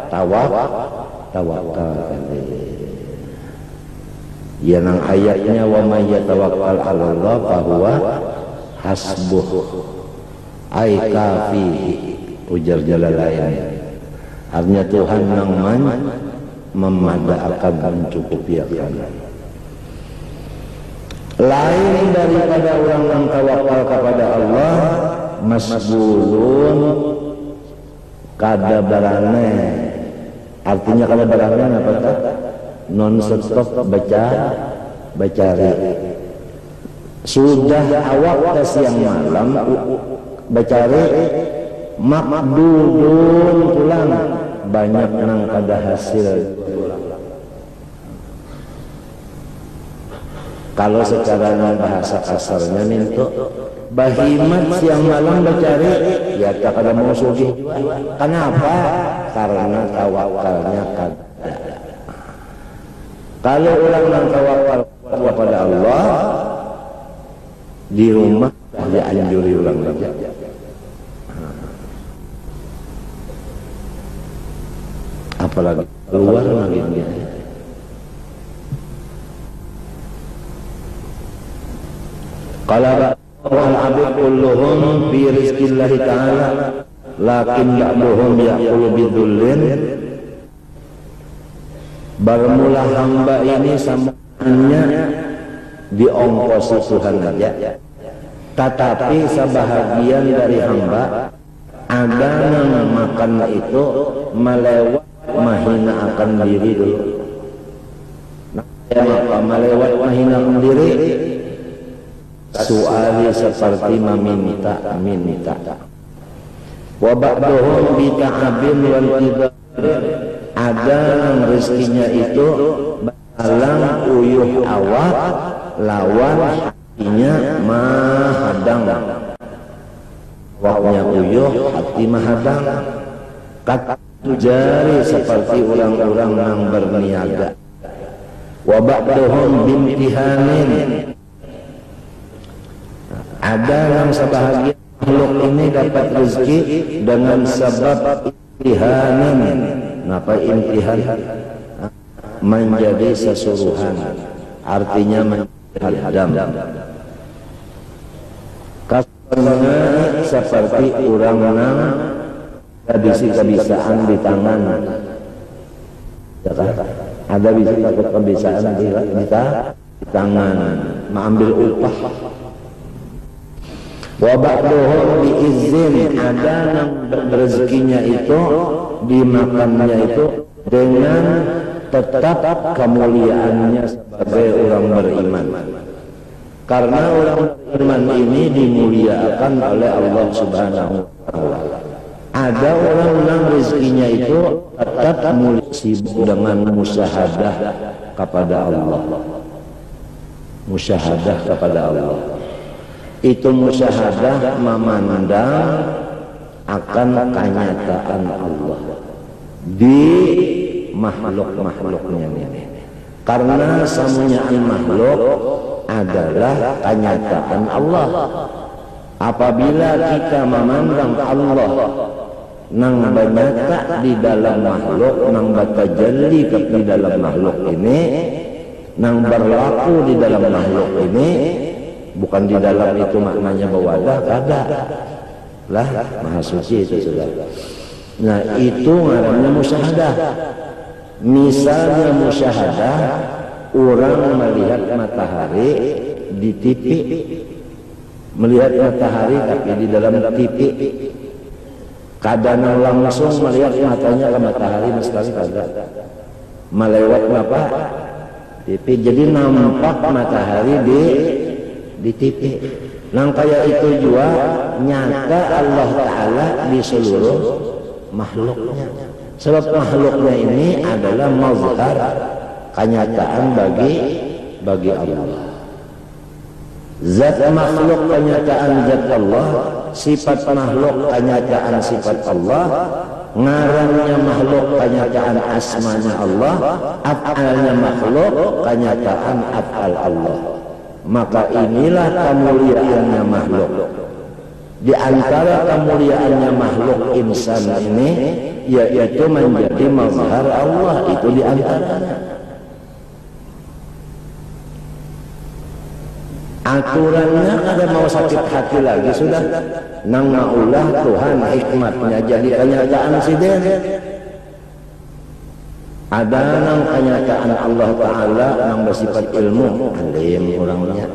Speaker 2: tawakal tadi. Ya nang ayatnya wa may yatawakkal 'ala Allah fa huwa hasbuh ay kafi, ujar Jalalain. Artinya Tuhan yang memadaakan mencukupikan. Lain daripada orang yang tawakal kepada Allah, masbulun kada barane. Artinya kada barane apa tuh? Non stop bacari. Sudah awak ke siang malam bacari, makdudun pulang, banyak nang kada hasil. Kalau secara bahasa kasarnya itu bahimat siang malam bercari, ya tak ada mau sugih. Kenapa? Karena tawakalnya kada. Kalau orang yang tawakal kepada Allah di rumah dia anjuri orang saja. Apalagi keluar lagi dia. Qala wal abid kulluhum fi rizqillahi ta'ala lakin ba'duhum ya'kulu bidhullin. Bermula hamba ini semuanya diongkosi Tuhan saja, tetapi sebahagian dari hamba ada yang makan itu melewat menghina akan diri dulu. Maka melewat menghina diri, soalnya seperti meminta. Wa ba'duhum bi ta'abin wal tidar. Ada yang rezekinya itu balang uyuh awak lawan hatinya mahadang. Waknya uyuh hati mahadang. Kata jari seperti orang-orang yang berniaga. Wa ba'duhum bimtihanin. Ada yang sebahagian makhluk ini dapat rezeki dengan sebab imtihanin. Napa imtihan? Menjadi sesuruhan, artinya menjadi hadam. Kasarnya seperti orang yang kebisaan di tangan, Ya kan? Ada bisa takut pembisaan di tangan, mengambil upah. Wa ba'duhum biizin, ada yang rezekinya itu dimakannya itu dengan tetap kemuliaannya sebagai orang beriman. Karena orang beriman ini dimuliakan oleh Allah Subhanahu wa taala. Ada orang yang rezekinya itu tetap mulia sibuk dengan musyahadah kepada Allah. Musyahadah kepada Allah. Itu musyahadah memandang akan kenyataan Allah di makhluk-makhluknya ini. Karena semuanya makhluk adalah kenyataan Allah. Apabila kita memandang Allah nang banyata di dalam makhluk, nang batajalli di dalam makhluk ini, nang berlaku di dalam makhluk ini, bukan di dalam itu maknanya bawadah, kada lah, maha suci itu sudah. Nah itu namanya musyahadah. Misalnya musyahadah, orang melihat matahari di TV, melihat matahari tapi di dalam TV, kadang langsung melihat matanya ke matahari sekali kada, melewat apa TV, jadi nampak matahari di TV. Nang kayak itu juga nyata Allah Ta'ala di seluruh makhluknya. Sebab makhluknya ini adalah mazhar kenyataan bagi Allah. Zat makhluk kenyataan zat Allah, sifat makhluk kenyataan sifat Allah, ngarannya makhluk kenyataan asmanya Allah, af'alnya makhluk kenyataan af'al Allah. Maka inilah kemuliaannya makhluk. Di antara kemuliaannya makhluk insan ini, yaitu menjadi mazhar Allah, itu di antaranya. Aturannya kada mau sakit hati lagi sudah. Nang maulah Tuhan hikmatnya jadi kenyataan siden. Ada nang kenyataan Allah Ta'ala nang bersifat ilmu, alim orangnya.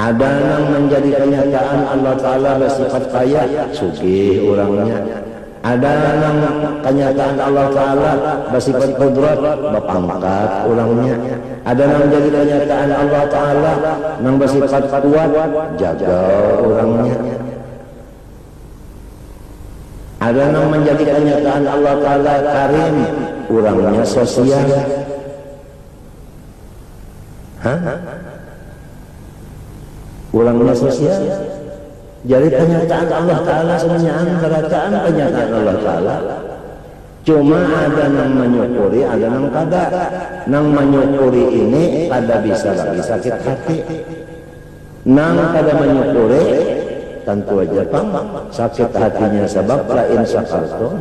Speaker 2: Ada nang menjadi kenyataan Allah Ta'ala bersifat kaya, sugih orangnya. Ada nang kenyataan Allah Ta'ala bersifat kudrat, bapangkat orangnya. Ada nang menjadi kenyataan Allah Ta'ala nang bersifat kuat, jaga orangnya. Ada nang menjadi kenyataan Allah Ta'ala karim, orangnya sosial. Orangnya sosial. Jadi kenyataan Allah Ta'ala semuanya kenyataan Allah Ta'ala. Cuma ada nang menyukuri, ada nang kada. Nang menyukuri ini kada bisa lagi sakit hati. Nang kada menyukuri, tentu aja sakit hatinya sebab lain sakarto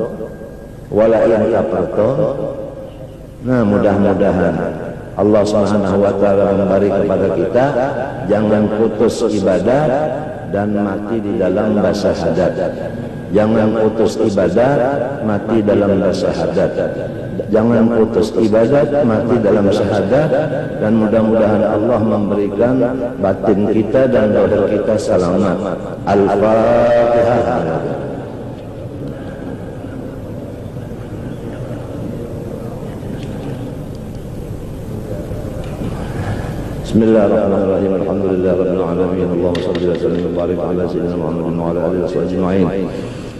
Speaker 2: walain kaparto. Nah mudah-mudahan Allah Subhanahu wa taala memberi kepada kita jangan putus ibadah dan mati di dalam syahadat. Jangan putus ibadah mati dalam syahadat. Jangan putus ibadat mati dalam syahadat, dan mudah-mudahan Allah memberikan batin kita dan doa kita selamat. Al-Fatihah. Bismillahirrahmanirrahim. Alhamdulillahirabbil alamin. Allahumma shalli wa sallim wa barik ala sayyidina Muhammadin wa ala alihi wa sahbihi ajma'in.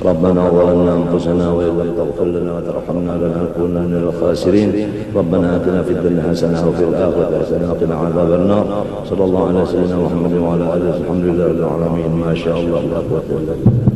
Speaker 2: ربنا ظلمنا أنفسنا وإن لم تغفر لنا وترحمنا لنكونن من الخاسرين. ربنا آتنا في الدنيا حسنة وفي الآخرة حسنة وقنا عذاب النار. صلى الله على سيدنا محمد وعلى آله. الحمد لله رب العالمين. ما شاء الله لا قوة إلا بالله.